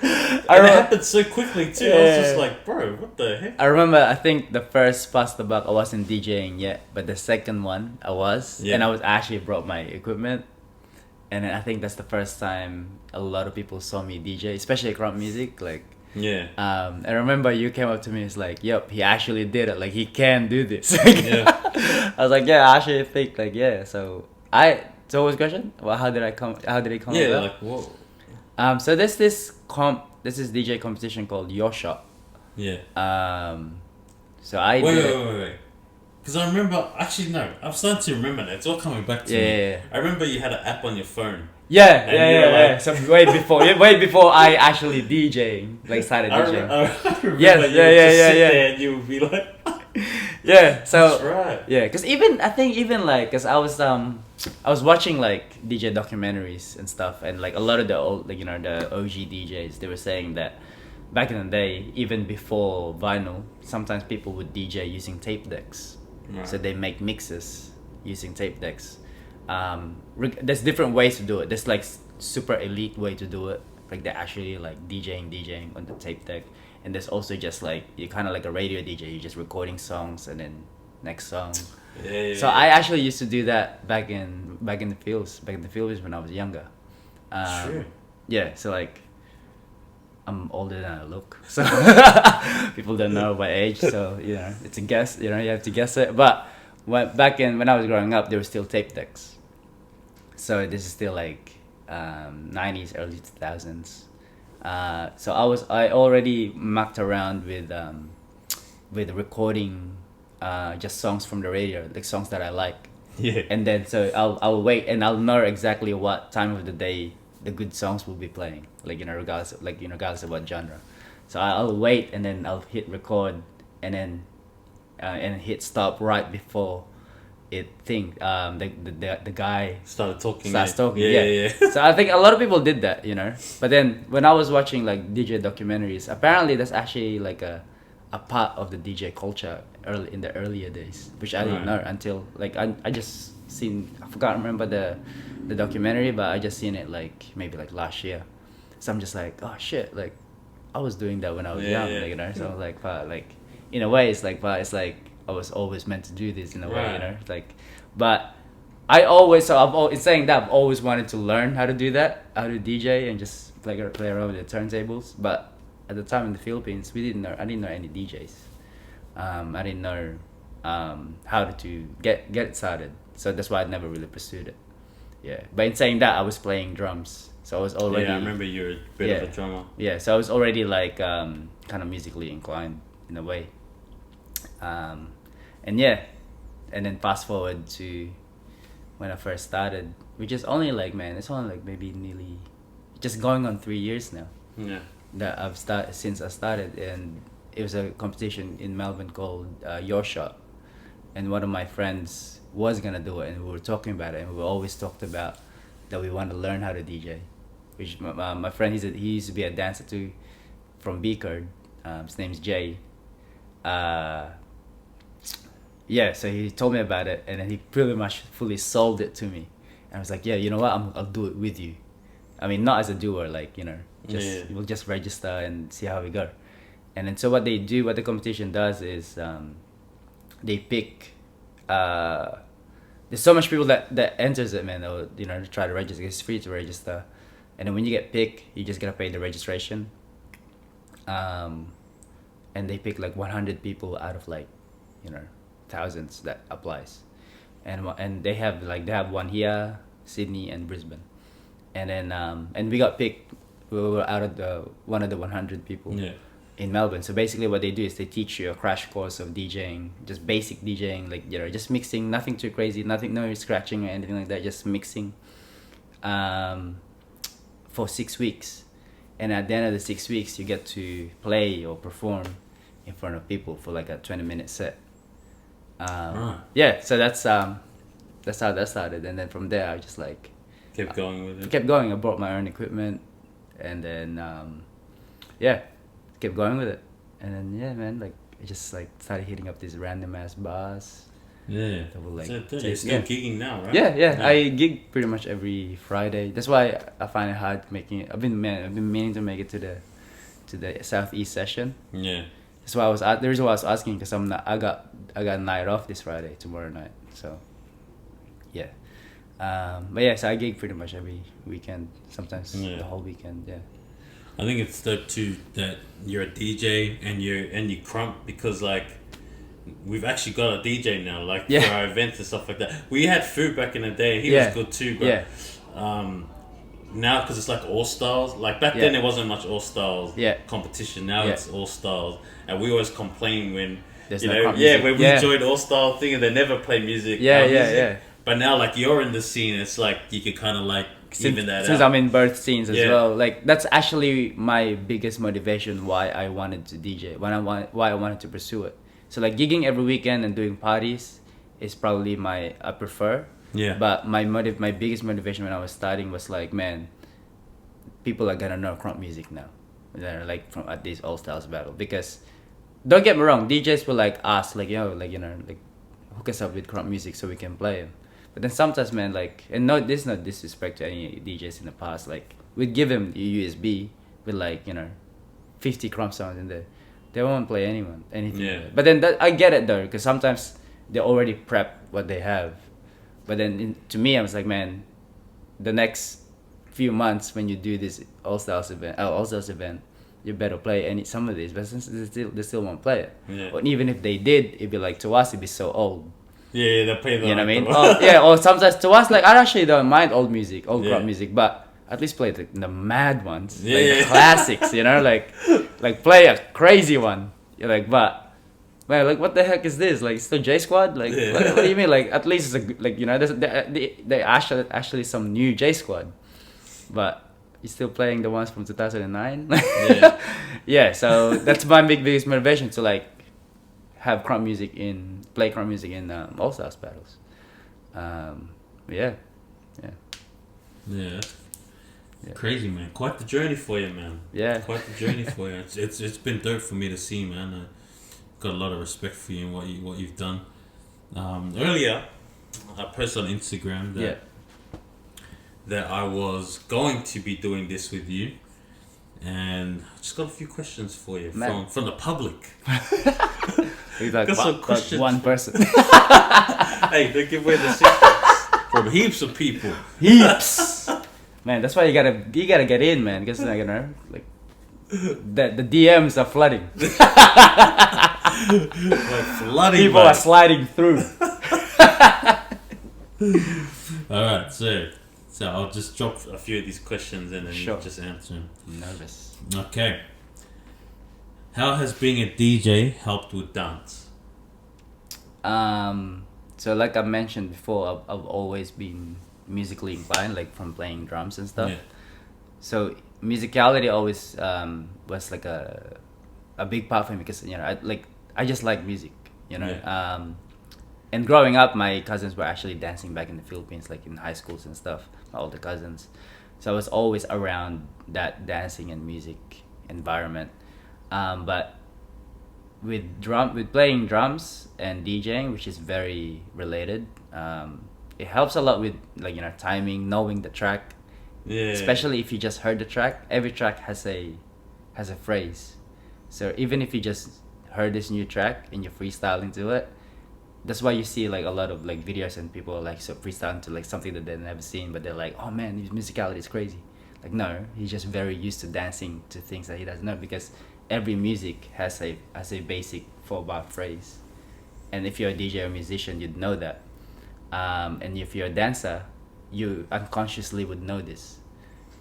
And it happened so quickly too. I was just like, bro, what the heck? I remember, I think the first Pasta Buck I wasn't DJing yet, but the second one I was, and I was actually brought my equipment, and then I think that's the first time a lot of people saw me DJ, especially Krump music. Like, I remember you came up to me, it's like, yep, he actually did it. Like, he can do this. I was like, yeah, I actually think like, yeah. So what was the question? Well, how did it come about? Yeah, like whoa. So there's this DJ competition called Your Shot. Yeah. So I wait. Because I remember, actually no, I'm starting to remember that. It's all coming back to me. I remember you had an app on your phone. Yeah. So way before I actually DJing, like started DJing. I remember you would just sit there and you would be like, yeah. So that's right. Yeah, because I think like, cause I was watching like DJ documentaries and stuff, and like a lot of the old, like, you know, the OG DJs, they were saying that back in the day, even before vinyl, sometimes people would DJ using tape decks. Right. So they make mixes using tape decks. There's different ways to do it. There's like super elite way to do it, like they're actually like DJing on the tape deck, and there's also just like you're kind of like a radio DJ. You're just recording songs and then next song. So I actually used to do that back in the fields when I was younger. Sure. Yeah, so like I'm older than I look, so people don't know my age. So you know, it's a guess. You know, you have to guess it. But back when I was growing up, there were still tape decks. So this is still like 90s, early 2000s. So I already mucked around with recording just songs from the radio, like songs that I like. Yeah. And then so I'll wait and I'll know exactly what time of the day the good songs will be playing, like, you know, regardless of what genre. So I'll wait and then I'll hit record and then and hit stop right before the guy starts talking. Yeah. So I think a lot of people did that, you know. But then when I was watching like DJ documentaries, apparently that's actually like a part of the DJ culture in the earlier days, which I didn't know until like I just seen, I forgot remember the documentary, but I just seen it like maybe like last year. So I'm just like, oh shit, like I was doing that when I was young, like, you know. So I was like, like in a way it's like I was always meant to do this in a way, you know. Like, but I've always wanted to learn how to do that, how to DJ and just play around with the turntables. But at the time in the Philippines, I didn't know any DJs. I didn't know how to get it started. So that's why I never really pursued it. Yeah. But in saying that, I was playing drums. So I was already... Yeah, I remember you were a bit of a drummer. Yeah, so I was already like kind of musically inclined in a way. And then fast forward to when I first started, which is only like, man, it's only like maybe nearly just going on 3 years now. Yeah. That I've since I started, and it was a competition in Melbourne called Your Shot, and one of my friends was gonna do it, and we were talking about it, and we always talked about that we want to learn how to DJ. Which my friend, he used to be a dancer too, from Beacard. His name's Jay. Yeah, so he told me about it, and then he pretty much fully sold it to me. And I was like, yeah, you know what? I'll do it with you. I mean, not as a doer, like, you know, we'll just register and see how we go. And then so what the competition does is they pick. There's so much people that enters it, man. They'll, you know, try to register. It's free to register, and then when you get picked, you just gotta pay the registration. And they pick like 100 people out of like, you know, thousands that applies, and they have one here, Sydney and Brisbane, and then and we got picked. We were out of one of the 100 people in Melbourne. So basically what they do is they teach you a crash course of DJing, just basic DJing, like, you know, just mixing, nothing too crazy, no scratching or anything like that, just mixing for 6 weeks. And at the end of the 6 weeks, you get to play or perform in front of people for like a 20-minute set. Yeah, so that's how that started. And then from there, I just like kept going with it. Kept going. I brought my own equipment, and then yeah, kept going with it, and then yeah, man, like I just like started hitting up these random ass bars. Yeah. That will, like, You're still gigging now, right? Yeah. I gig pretty much every Friday. That's why I find it hard making it. I've been meaning to make it to the Southeast session. Yeah. That's why the reason why I was asking, because I got a night off this Friday, tomorrow night. So yeah. But yeah, so I gig pretty much every weekend, sometimes the whole weekend. Yeah. I think it's dope too that you're a DJ and you Krump, because like we've actually got a DJ now, like for our events and stuff like that. We had Food back in the day. He was good too, but now because it's like all styles. Like back then there wasn't much all styles competition. Now it's all styles, and we always complain when there's when we joined all style thing and they never play music. But now like you're in the scene, it's like you can kind of like even that since out. I'm in both scenes as well. Like that's actually my biggest motivation why I wanted to DJ, why I wanted to pursue it. So like gigging every weekend and doing parties is probably I prefer. Yeah. But my biggest motivation when I was starting was like, man, people are gonna know Krump music now. They're like from at this all styles battle, because don't get me wrong, DJs will like ask like like hook us up with Krump music so we can play them. But then sometimes, man, like, and this is not disrespect to any DJs in the past, like we'd give them a USB with like 50 Krump songs in there. They won't play anything. Yeah. But then I get it though, because sometimes they already prep what they have. But then to me, I was like, man, the next few months when you do this All Stars event, you better play some of these. But since they still won't play it. Yeah. Or even if they did, it'd be like, to us, it'd be so old. Yeah, they play the. You know what I mean? Or sometimes to us, like I actually don't mind old Krump music, but at least play the mad ones, like the classics. Like play a crazy one. You're like, but man, like what the heck is this? Like still J Squad? Like what do you mean? Like at least it's they actually some new J Squad, but you're still playing the ones from 2009. So that's my biggest motivation to like have play Krump music in All Stars battles. Crazy, man. Quite the journey for you, man. Yeah. Quite the journey for you. It's been dope for me to see, man. I got a lot of respect for you and what you've done. Earlier, I posted on Instagram that I was going to be doing this with you, and I just got a few questions for you from the public. He's like, but one person. Hey, don't give away the secrets from heaps of people. Heaps. Man, that's why you gotta get in, man, because like the DMs are flooding. Flooding. People are sliding through. All right, so I'll just drop a few of these questions and then you just answer them. I'm nervous. Okay. How has being a DJ helped with dance? So like I mentioned before, I've always been musically inclined, like from playing drums and stuff. So musicality always was like a big part for me, because I just like music, and growing up my cousins were actually dancing back in the Philippines, like in high schools and stuff, my older cousins. So I was always around that dancing and music environment. But with playing drums and DJing, which is very related, it helps a lot with timing, knowing the track. Especially if you just heard the track. Every track has a phrase. So even if you just heard this new track and you're freestyling to it, that's why you see like a lot of like videos and people are like so freestyling to like something that they've never seen, but they're like, oh man, his musicality is crazy. Like no, he's just very used to dancing to things that he doesn't know, because every music has a basic 4-bar phrase, and if you're a DJ or musician, you'd know that. And if you're a dancer, you unconsciously would know this,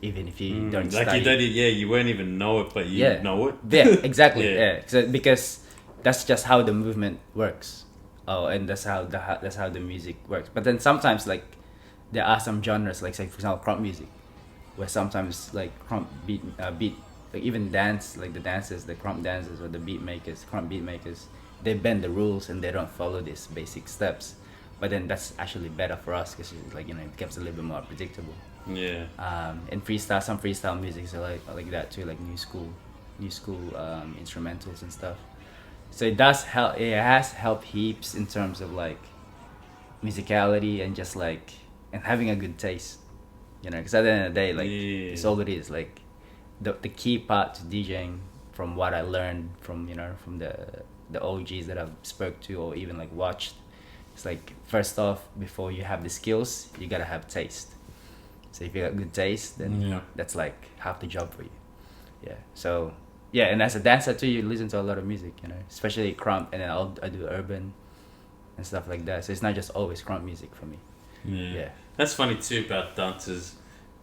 even if you don't like study. You won't even know it, but you know it. Yeah, exactly. So, because that's just how the movement works. Oh, and that's how the music works. But then sometimes like there are some genres, like say for example Krump music, where sometimes like Krump beat like even dance, like the dancers, the Krump dancers or the Krump beat makers, they bend the rules and they don't follow these basic steps. But then that's actually better for us, because it becomes a little bit more predictable. Yeah. And freestyle, some freestyle music are like that too, like new school instrumentals and stuff. So it does help. It has helped heaps in terms of like musicality and just like and having a good taste, you know. Because at the end of the day, like it's all it is. Like the key part to DJing, from what I learned from from the OGs that I've spoke to or even like watched, it's like first off, before you have the skills, you gotta have taste. So if you got good taste, then that's like half the job for you. Yeah. So yeah, and as a dancer too, you listen to a lot of music, you know, especially Krump, and then I do urban and stuff like that. So it's not just always Krump music for me. Yeah. That's funny too about dancers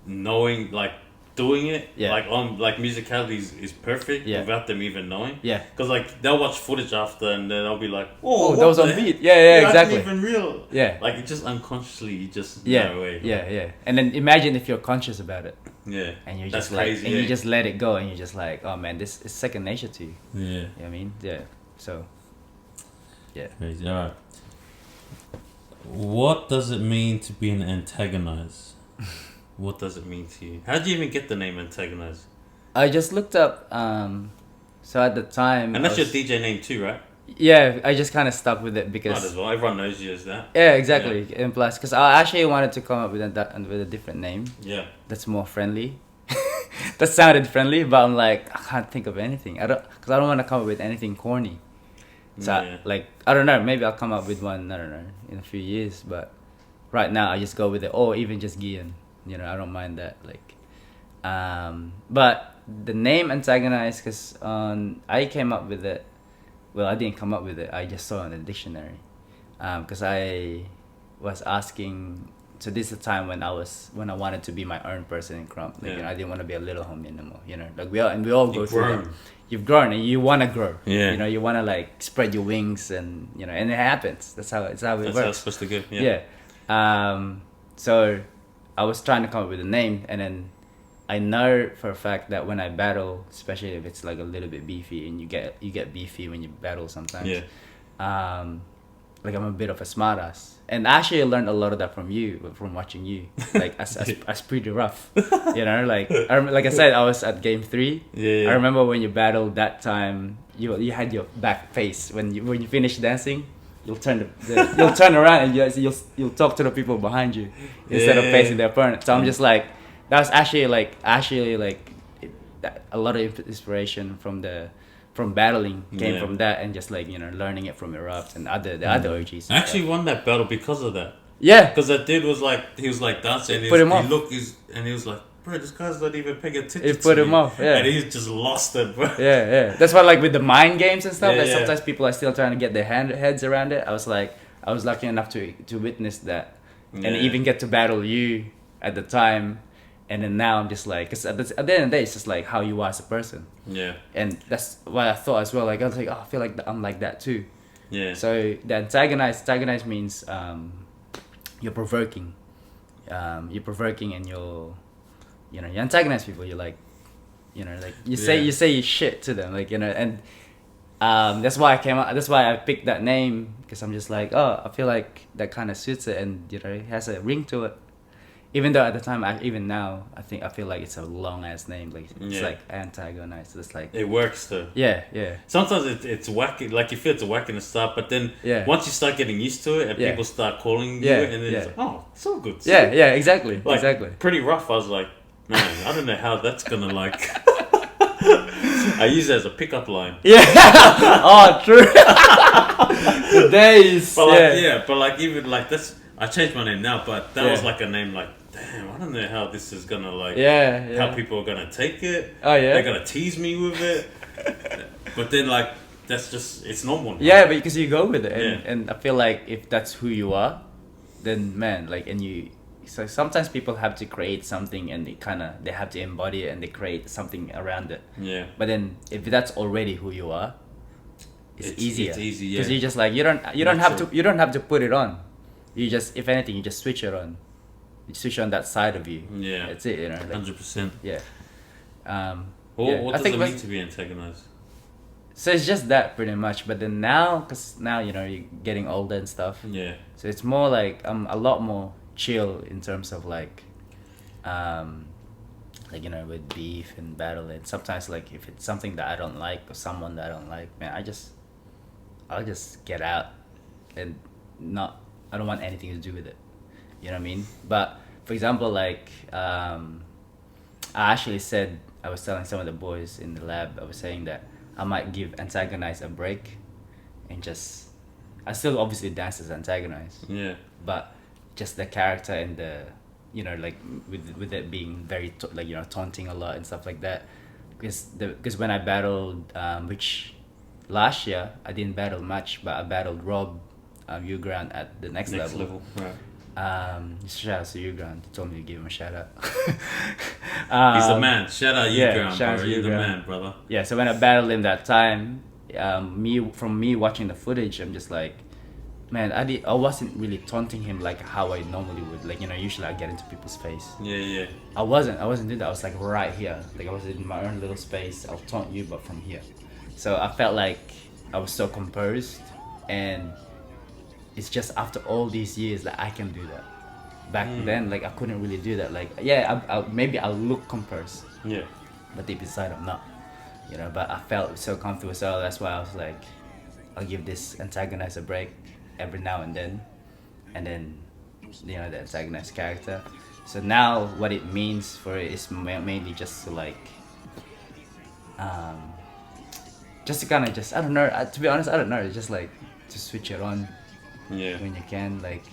knowing, like, doing it, like on like musicality is perfect without them even knowing. Yeah. Because like they'll watch footage after and then they'll be like, oh, that was on beat. Yeah, exactly. Even real. Yeah. Like it just unconsciously, you just know away. Yeah. And then imagine if you're conscious about it. Yeah. And you just like, crazy, and you just let it go, and you're just like, oh man, this is second nature to you. Yeah. You know what I mean? Yeah. So. Yeah. Crazy. All right. What does it mean to be an antagonize? What does it mean to you? How did you even get the name Antagonize? I just looked up. So at the time, and that's your DJ name too, right? Yeah, I just kind of stuck with it because. Might as well. Everyone knows you as that. Yeah, exactly. Yeah. And plus, because I actually wanted to come up with a different name. Yeah. That's more friendly. That sounded friendly, but I'm like, I can't think of anything. Because I don't want to come up with anything corny. So I don't know. Maybe I'll come up with one. I don't know, in a few years. But right now, I just go with it, or even just Gian. You know, I don't mind that. Like, but the name Antagonize, because I came up with it. Well, I didn't come up with it. I just saw it in the dictionary. Because I was asking. So this is the time when I wanted to be my own person in Krump. Like, you know, I didn't want to be a little homie anymore. You know, like we all go through that. You've grown and you want to grow. Yeah. You know, you want to like spread your wings and you know, and it happens. That's how it works. That's how it's supposed to go. Yeah. So I was trying to come up with a name, and then I know for a fact that when I battle, especially if it's like a little bit beefy, and you get beefy when you battle sometimes. Yeah. Like I'm a bit of a smartass, and I actually learned a lot of that from you, from watching you. Like as pretty rough, you know. Like like I said, I was at game 3. Yeah. I remember when you battled that time. You had your back face when you finish dancing. You'll turn you'll turn around and you'll talk to the people behind you instead of facing the opponent. So I'm just like, that was actually like a lot of inspiration from battling came from that, and just like, you know, learning it from Erupts and the other OGs. I actually won that battle because of that. Yeah, because that dude was like, he was like dancing, and he was like, bro, this guy's not even paying attention. It put him off, yeah. And he's just lost it, bro. Yeah. That's why, like with the mind games and stuff, sometimes people are still trying to get their heads around it. I was lucky enough to witness that, and even get to battle you at the time. And then now I'm just like, because at the end of the day, it's just like how you are as a person. Yeah. And that's what I thought as well. Like, I was like, oh, I feel like I'm like that too. Yeah. So the antagonize means you're provoking. You're provoking, and you antagonize people. You're like, you know, like you say shit to them, like, you know, and that's why I picked that name, because I'm just like, oh, I feel like that kind of suits it, and you know, it has a ring to it. Even though at the time, even now, I feel like it's a long ass name. Like it's like Antagonize. It's like it works though. Yeah. Sometimes it's wacky. Like you feel it's wacky in the start, but then once you start getting used to it and people start calling you, and then it's like, oh, it's all good. Yeah, exactly. Like, exactly. Pretty rough. I was like, man, I don't know how that's gonna like. I use it as a pickup line. Yeah. Oh, true. The days. But but like even like that's. I changed my name now, but that was like a name like, damn, I don't know how this is gonna like, how people are gonna take it. Oh yeah, they're gonna tease me with it. But then like, that's just, it's normal. Right? Yeah, but because you go with it, and I feel like if that's who you are, then man, like, so sometimes people have to create something, and they have to embody it, and they create something around it. Yeah. But then if that's already who you are, it's easier. It's easy, because you just like you don't have to put it on. You just, if anything, you just switch it on. You switch on that side of you. Yeah. That's it, you know. Like, 100%. Yeah. What does it mean to be antagonized? So it's just that pretty much. But then now, because now, you know, you're getting older and stuff. Yeah. So it's more like I'm a lot more chill in terms of like, like with beef and battle, and sometimes like if it's something that I don't like or someone that I don't like, man, I'll just get out and not I don't want anything to do with it. You know what I mean? But for example, like I actually said, I was telling some of the boys in the lab, I was saying that I might give Antagonize a break and just I still obviously dance as Antagonize. Yeah. But just the character and the like with it being very taunting a lot and stuff like that, because when I battled which last year I didn't battle much, but I battled Rob Ugrant at the next level. Right. Shout out to Ugrant. He told me to give him a shout out. He's the man. Shout out Ugrant, bro. You're the man, brother. Yeah, so when I battled him that time, me watching the footage, I'm just like, man, I wasn't really taunting him like how I normally would. Like, usually I get into people's face. Yeah. I wasn't doing that. I was like right here. Like I was in my own little space. I'll taunt you, but from here. So I felt like I was so composed, and it's just after all these years that I can do that. Back then, like I couldn't really do that. Like, yeah, maybe I'll look composed. Yeah. But deep inside, I'm not. But I felt so comfortable. So that's why I was like, I'll give this Antagonize a break every now and then the Antagonize character. So now what it means for it is mainly just to like just to kind of I don't know, to be honest I don't know, it's just like to switch it on when you can, like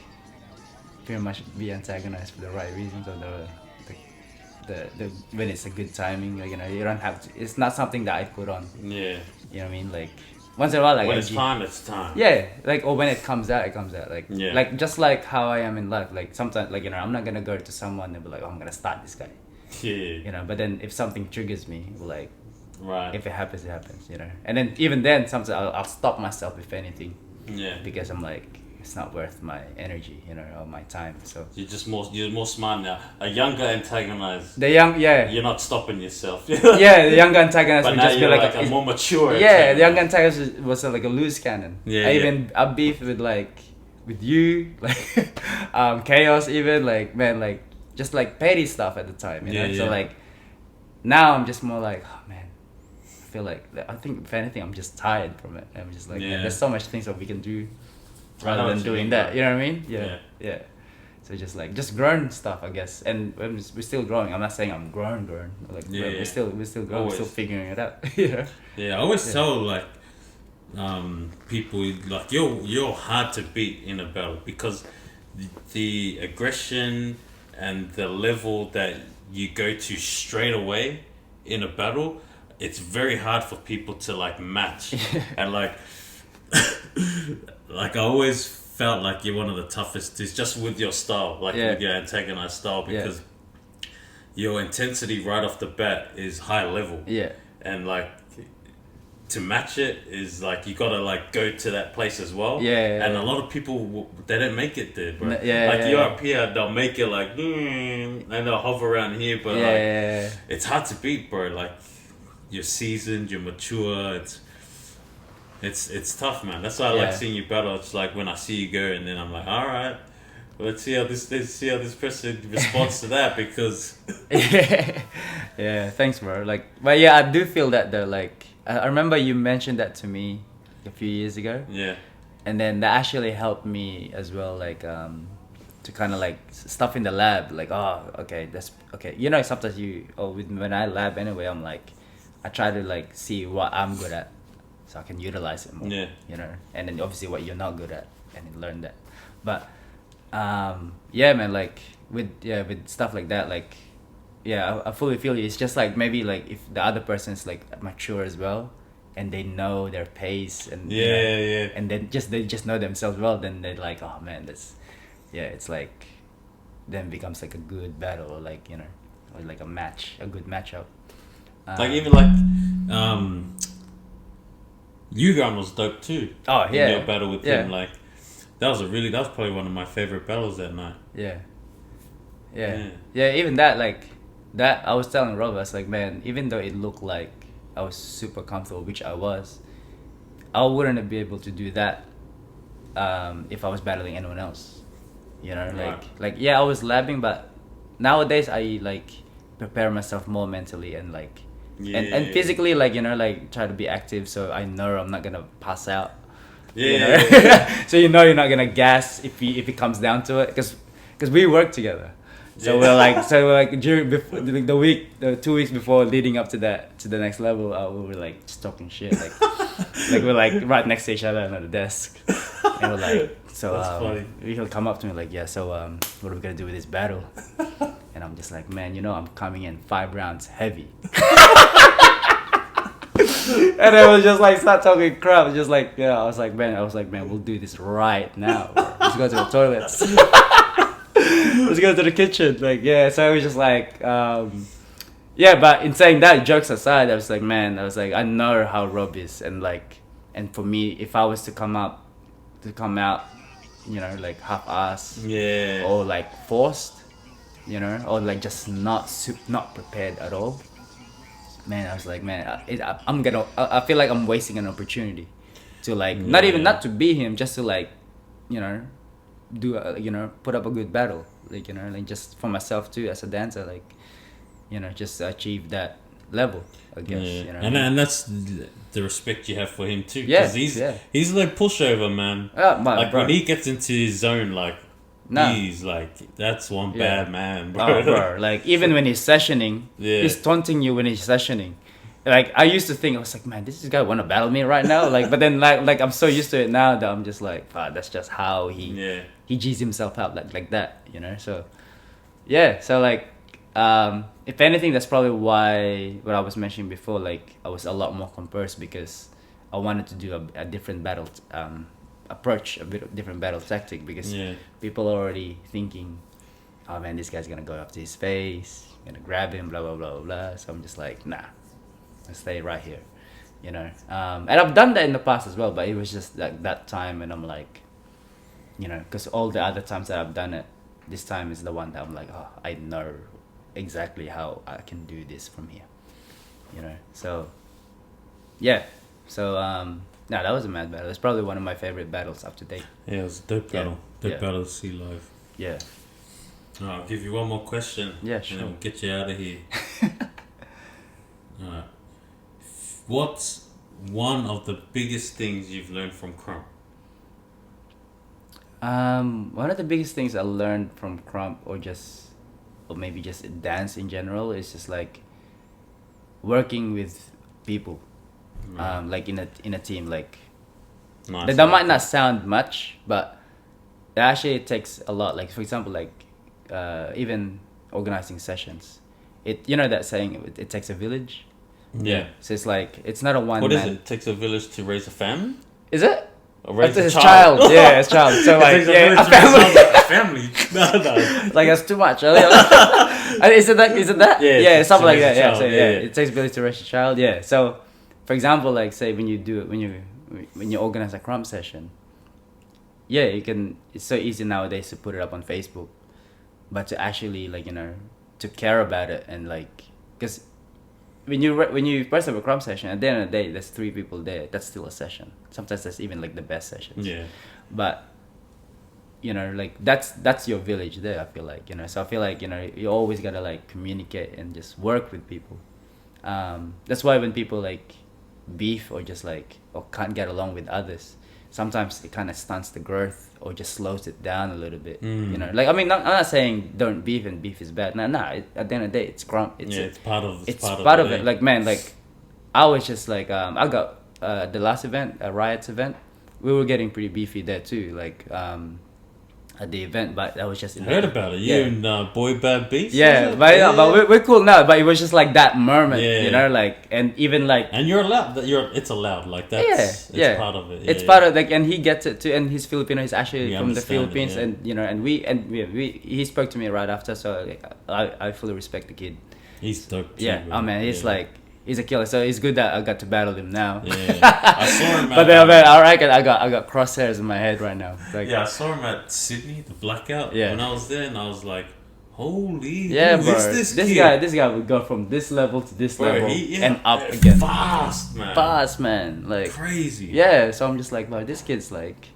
pretty much be Antagonized for the right reasons, or the when it's a good timing, like, you don't have to, it's not something that I put on. Yeah. You know what I mean? Like once in a while, like when it's time, it's time. Yeah, like, or when it comes out, it comes out. Like, yeah. Like just like how I am in life. Like sometimes, like, I'm not gonna go to someone and be like, oh, I'm gonna start this guy. Yeah. But then if something triggers me, like, right. If it happens, it happens. And then even then, sometimes I'll stop myself if anything. Yeah. Because I'm like, it's not worth my energy, or my time. So you're more smart now. A younger Antagonize. You're not stopping yourself. Yeah, the younger Antagonist would just just be like a more mature. Yeah, the younger Antagonist was like a loose cannon. Yeah. I beefed with you, like Chaos, even like, man, like just like petty stuff at the time. So like now I'm just more like, oh man, I think if anything I'm just tired from it. I'm just like, man, there's so much things that we can do rather than doing that. You know what I mean? Yeah. So just grown stuff, I guess, and we're still growing. I'm not saying I'm grown. Like we're still growing, we're still figuring it out. Yeah, I always tell like people, like, you're hard to beat in a battle because the aggression and the level that you go to straight away in a battle, it's very hard for people to like match. And like like I always felt like you're one of the toughest. It's just with your style, like with your Antagonize style, because your intensity right off the bat is high level. Yeah. And like to match it is like you gotta like go to that place as well. And a lot of people they don't make it there, bro. You're up here, they'll make it like and they'll hover around here, but it's hard to beat, bro. Like you're seasoned, you're mature. It's tough, man. That's why I like seeing you battle. It's like when I see you go, and then I'm like, all right, let's see how this person responds to that, because thanks, bro. Like, but yeah, I do feel that though. Like, I remember you mentioned that to me a few years ago. Yeah. And then that actually helped me as well, like to kind of like stuff in the lab, like, oh, okay, that's okay. Sometimes when I lab anyway, I'm like, I try to like see what I'm good at, so I can utilize it more. Yeah. And then obviously what you're not good at, and then learn that. But man, like with stuff like that, like I fully feel you. It's just like maybe like if the other person's like mature as well, and they know their pace, and and then they just know themselves well, then they're like, oh man, it's like then becomes like a good battle, or like or like a good matchup. Like even like Yugan was dope too. Oh yeah. In your battle with him, like that was probably one of my favorite battles that night. Yeah. Even that, like that, I was telling Rob, I was like, man, even though it looked like I was super comfortable, which I was, I wouldn't be able to do that if I was battling anyone else. Right. Like I was labbing, but nowadays I like prepare myself more mentally and like and Yeah. physically, like, you know, like try to be active so I know I'm not gonna pass out. Yeah. You know? So you know you're not gonna gas if it comes down to it, because we work together. So Yeah. we're like during before the 2 weeks before leading up to the next level, we were like just talking shit, like like we're like right next to each other on the desk, and we're like, so That's funny. he'll come up to me like, yeah, so what are we gonna do with this battle? And I'm just like, man, you know, I'm coming in 5 rounds heavy. And I was just like start talking crap, just like, yeah, I was like, man, we'll do this right now, bro. Let's go to the toilets. Let's go to the kitchen. Like, yeah, so it was just like, yeah, but in saying that, jokes aside, I was like, man, I know how Rob is, and like, and for me, if I was to come out, you know, like half-ass, Yeah. or like forced, you know, or like just not prepared at all, man, I was like, man, I feel like I'm wasting an opportunity to like, not to be him, just to like, you know, do you know, put up a good battle, like, you know, like just for myself too as a dancer, like, you know, just to achieve that level, I guess. Yeah. You know, And that's the respect you have for him too. Yeah, 'Cause he's yeah. he's like pushover, man. Man, Like bro. when he gets into his zone, like Nah. he's like, that's one Yeah. bad man, bro. Oh, bro, like even when he's sessioning, Yeah. he's taunting you when he's sessioning. Like I used to think, I was like, man, this guy want to battle me right now, like, but then like I'm so used to it now that I'm just like, that's just how he G's himself out, like that, you know. So yeah, so like if anything, that's probably why what I was mentioning before, like I was a lot more composed, because I wanted to do a different battle approach, a bit of different battle tactic, because people are already thinking, oh man, this guy's gonna go up to his face, gonna grab him, blah blah blah blah. So I'm just like, nah, I stay right here, you know. And I've done that in the past as well, but it was just like that time, and I'm like, you know, because all the other times that I've done it, this time is the one that I'm like, oh, I know exactly how I can do this from here, you know. So yeah, so that was a mad battle. It's probably one of my favorite battles up to date. Yeah, it was a dope battle. Dope Yeah. battle to see live. Yeah. I'll give you one more question. Yeah, And sure. then we'll get you out of here. Alright. What's one of the biggest things you've learned from Krump? One of the biggest things I learned from Krump, or maybe just dance in general, is just like working with people, like in a team. Like Nice. that might not sound much, but it takes a lot. Like for example, like even organizing sessions. You know that saying, it takes a village. Yeah. So it's like, it's not a one. What man. is it? It takes a village to raise a family? Is it? Or raise a It's child? Yeah, it's child. So like, It takes yeah, a village to raise a family. No. Like that's too much. Is it that? Yeah, Yeah, to something like raise that. a Yeah, child, so, yeah. it takes village to raise a child. Yeah. So, for example, like say when you organize a Krump session, yeah, you can. It's so easy nowadays to put it up on Facebook, but to actually, like, you know, to care about it, and like, because when you first have a Krump session, at the end of the day, there's 3 people there. That's still a session. Sometimes that's even like the best sessions. Yeah. But you know, like that's your village there, I feel like, you know. So I feel like, you know, you always gotta like communicate and just work with people. That's why when people like beef or just like, or can't get along with others, sometimes it kind of stunts the growth or just slows it down a little bit. You know, like, I mean, I'm not saying don't beef and beef is bad. Nah, at the end of the day, it's Krump. It's part of it. Like, man, like I was just like, I got the last event, a Riots event, we were getting pretty beefy there too, like at the event, but that was just I heard about it. You and Boy Bad Beast? Yeah, but we're cool now, but it was just like that moment, you know, like, and even like, and you're allowed, it's allowed, like that's it's part of it. It's part of, like, and he gets it too, and he's Filipino, he's actually from the Philippines, it, and you know, and he spoke to me right after, so like, I fully respect the kid. He's dope too, yeah, man. He's like, he's a killer, so it's good that I got to battle him now. Yeah, I saw him. But then, man, I got crosshairs in my head right now. Like, I saw him at Sydney, the blackout. Yeah. When I was there, and I was like, "Holy, yeah, who bro. is This guy would go from this level to this level and up again. again. Fast, man. Like crazy. Yeah, so I'm just like, wow, this kid's like,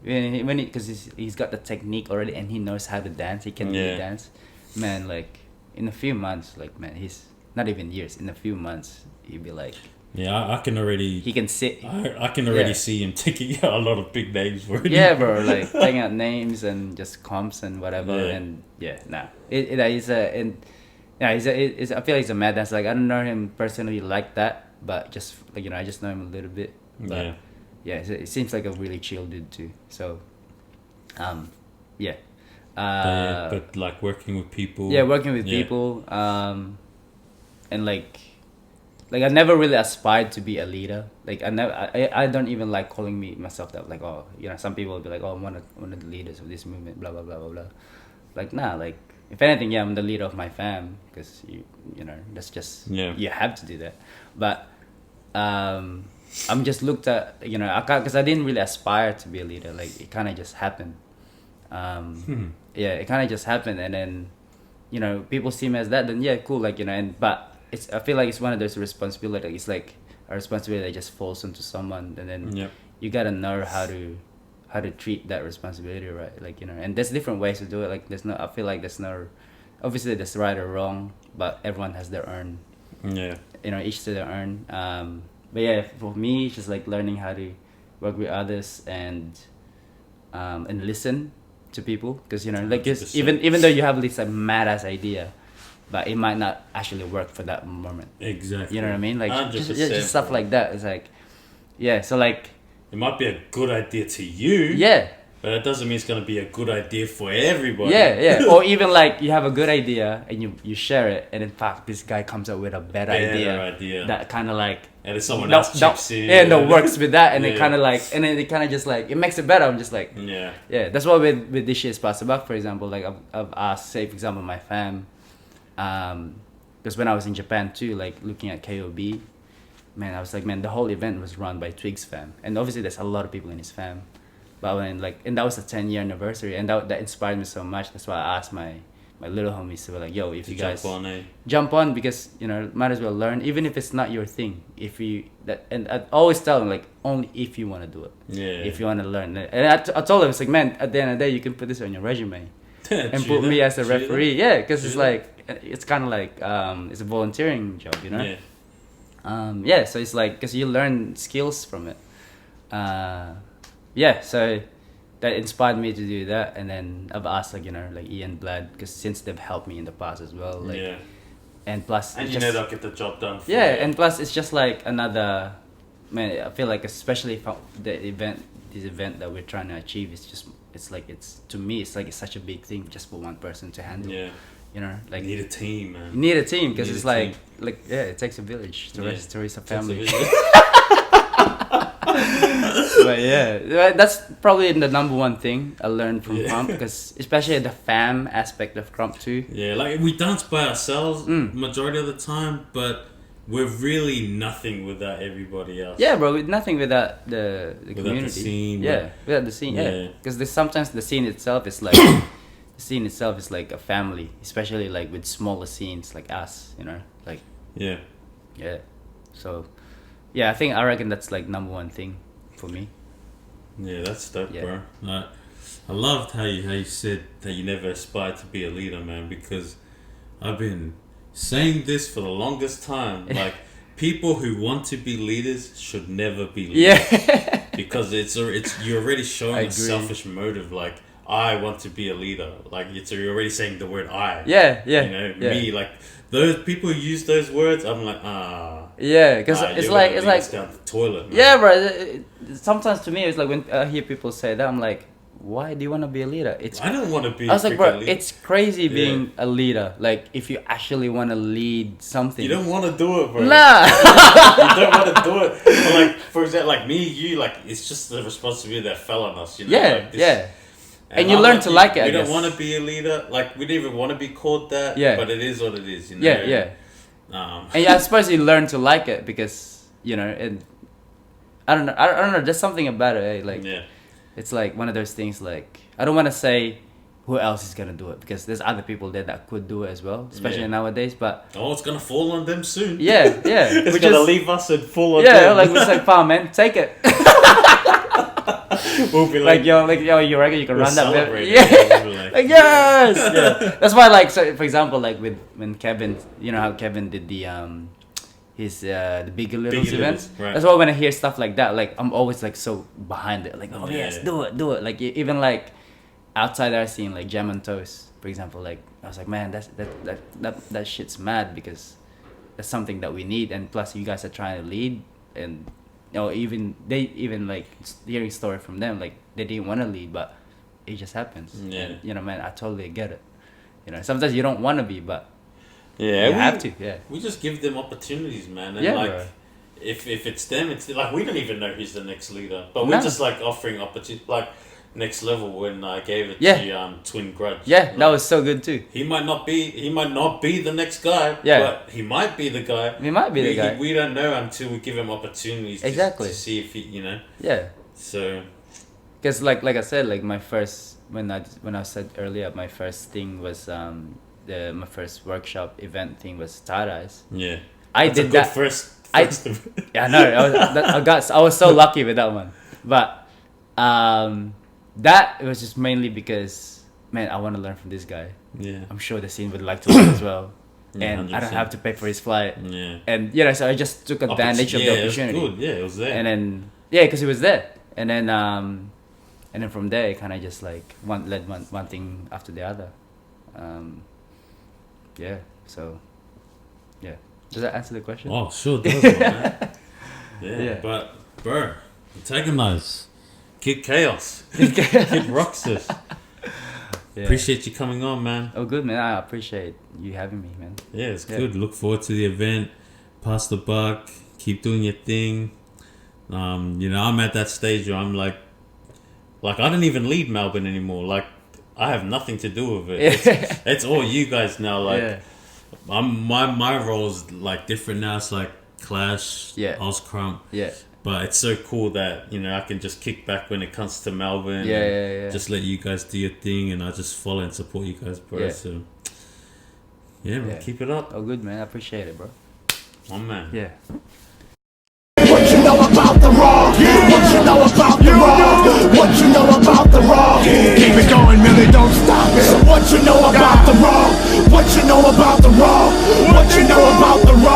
because he's got the technique already, and he knows how to dance. He can really dance. man, like in a few months, like man, he's not even years. In a few months, he'd be like, Yeah, I can already. he can sit. I can already see him taking out a lot of big names for it. Yeah, bro, like taking out names and just comps and whatever, Yeah. and he's a, and yeah, I feel like he's a mad dancer. Like I don't know him personally like that, but just like I just know him a little bit. But it seems like a really chill dude too. So, yeah. But like working with people. Yeah, working with people, and like I never really aspired to be a leader. Like I don't even like calling myself that. Like some people will be like, I'm one of the leaders of this movement, blah blah blah blah blah. Like nah, like if anything, I'm the leader of my fam because that's just you have to do that. But I'm just looked at because I didn't really aspire to be a leader. Like it kind of just happened. It kind of just happened, and then people see me as that. Then cool, like but. I feel like it's one of those responsibilities. It's like a responsibility that just falls onto someone, and then you gotta know how to treat that responsibility, right? Like and there's different ways to do it. Like I feel like there's no, obviously there's right or wrong, but everyone has their own. Yeah. Each to their own. But for me, it's just like learning how to work with others and listen to people, because like even though you have this like mad ass idea. But it might not actually work for that moment. Exactly. You know what I mean? Like just stuff like that. It's like, so like it might be a good idea to you. Yeah. But it doesn't mean it's gonna be a good idea for everybody. Yeah. Or even like you have a good idea and you share it, and in fact this guy comes up with a better idea. That kind of like. And then someone else chips in. Yeah, no works with that, and it kind of like, and then it kind of just like it makes it better. I'm just like. Yeah. That's what with this shit is possible. For example, like I've asked, say for example, my fam. Because when I was in Japan too, like looking at KOB, man, I was like, man, the whole event was run by Twig's fam, and obviously there's a lot of people in his fam, but and that was a 10-year anniversary, and that inspired me so much. That's why I asked my little homies to be like, yo, if you guys jump on, because might as well learn, even if it's not your thing. And I always tell them like, only if you want to do it. If you want to learn, and I told them, it's like, man, at the end of the day, you can put this on your resume. And put me as a referee, because it's like it's kind of like it's a volunteering job, so it's like because you learn skills from it. So that inspired me to do that, and then I've asked like Ian Blad, because since they've helped me in the past as well, and plus they'll get the job done. And plus it's just like another, man. I feel like especially if this event that we're trying to achieve is just. It's like to me it's such a big thing just for one person to handle. Like you need a team, man. You need a team because it's like it takes a village to raise a family. But that's probably the number one thing I learned from Krump, because especially the fam aspect of Krump too. Like we dance by ourselves majority of the time, but we're really nothing without everybody else. Yeah, bro, nothing without the community. The scene. Without the scene. Because sometimes the scene itself is like a family, especially like with smaller scenes like us, like. Yeah. So, I reckon that's like number one thing for me. Yeah, that's dope, bro. I loved how you said that you never aspired to be a leader, man, because I've been saying this for the longest time. Like, people who want to be leaders should never be leaders. Because you're already showing a selfish motive. Like, I want to be a leader. Like, you're already saying the word I. Me. Like, those people who use those words, I'm like, because it's like down the toilet, man. Yeah, bro. Sometimes to me, it's like when I hear people say that, I'm like, why do you want to be a leader? I don't want to be. I was like, bro, it's crazy being a leader. Like, if you actually want to lead something, you don't want to do it, bro. Nah, you don't want to do it. But like, for example, like me, you, like, it's just the responsibility that fell on us. And you learn to like it. We don't want to be a leader. Like, we don't even want to be called that. But it is what it is. And I suppose you learn to like it because and I don't know. There's something about it. Like, it's like one of those things. Like, I don't want to say who else is gonna do it, because there's other people there that could do it as well, especially nowadays. But it's gonna fall on them soon. It's gonna leave us and fall on them. Like we're like, fine, man, take it. We'll be like, yo, you reckon you can run that bit? Like yes, yeah. That's why, like, so for example, like when Kevin, you know how Kevin did the the Bigger Littles events. Right. That's why when I hear stuff like that, like I'm always like so behind it. Like, oh yes, do it. Like even like outside our scene, like Jam and Toast, for example. Like I was like, man, that shit's mad because that's something that we need, and plus you guys are trying to lead, and you know even like hearing story from them, like they didn't want to lead, but it just happens. Yeah. And, you know, man, I totally get it. You know, sometimes you don't want to be, but yeah, you have to. Yeah. We just give them opportunities, man. And Yeah, like, bro. if it's them, it's like we don't even know who's the next leader, but we're just like offering opportunity, like next level. When I gave it to Twin Grudge, Yeah, that was so good too. he might not be the next guy, but he might be the guy. He might be the guy. We don't know until we give him opportunities to see if he, you know. Yeah. So, because like I said, like my first when I said earlier, my first thing was my first workshop event thing was tie-dyes. Yeah. I That's did a good that first yeah, no, I was so lucky with that one. But that it was just mainly because, man, I want to learn from this guy. Yeah. I'm sure the scene would like to learn as well. Yeah, and 100%. I don't have to pay for his flight. Yeah. And so I just took advantage of the opportunity. It was good. Yeah, it was there. And then because he was there. And then from there it kind of just like led one thing after the other. So yeah. Does that answer the question? Oh, sure does, man. Yeah, but bro, Antagonize, Kid Chaos, Kid Roxas. Yeah. Appreciate you coming on, man. Oh, good, man. I appreciate you having me, man. Yeah, it's good. Look forward to the event. Pass the buck. Keep doing your thing. You know, I'm at that stage where I'm like I don't even lead Melbourne anymore. Like, I have nothing to do with it. It's all you guys now. Like, my role's like different now. It's like Clash, Krump. Yeah. But it's so cool that, you know, I can just kick back when it comes to Melbourne. Yeah. Just let you guys do your thing, and I just follow and support you guys, bro. Yeah. So, yeah, man, keep it up. Oh, good, man. I appreciate it, bro. One man. Yeah. What you know about the raw? What you know about the raw? What you know about the raw? Keep it going, Millie, don't stop it. So what you know about the raw? What you know about the raw? What you know about the raw?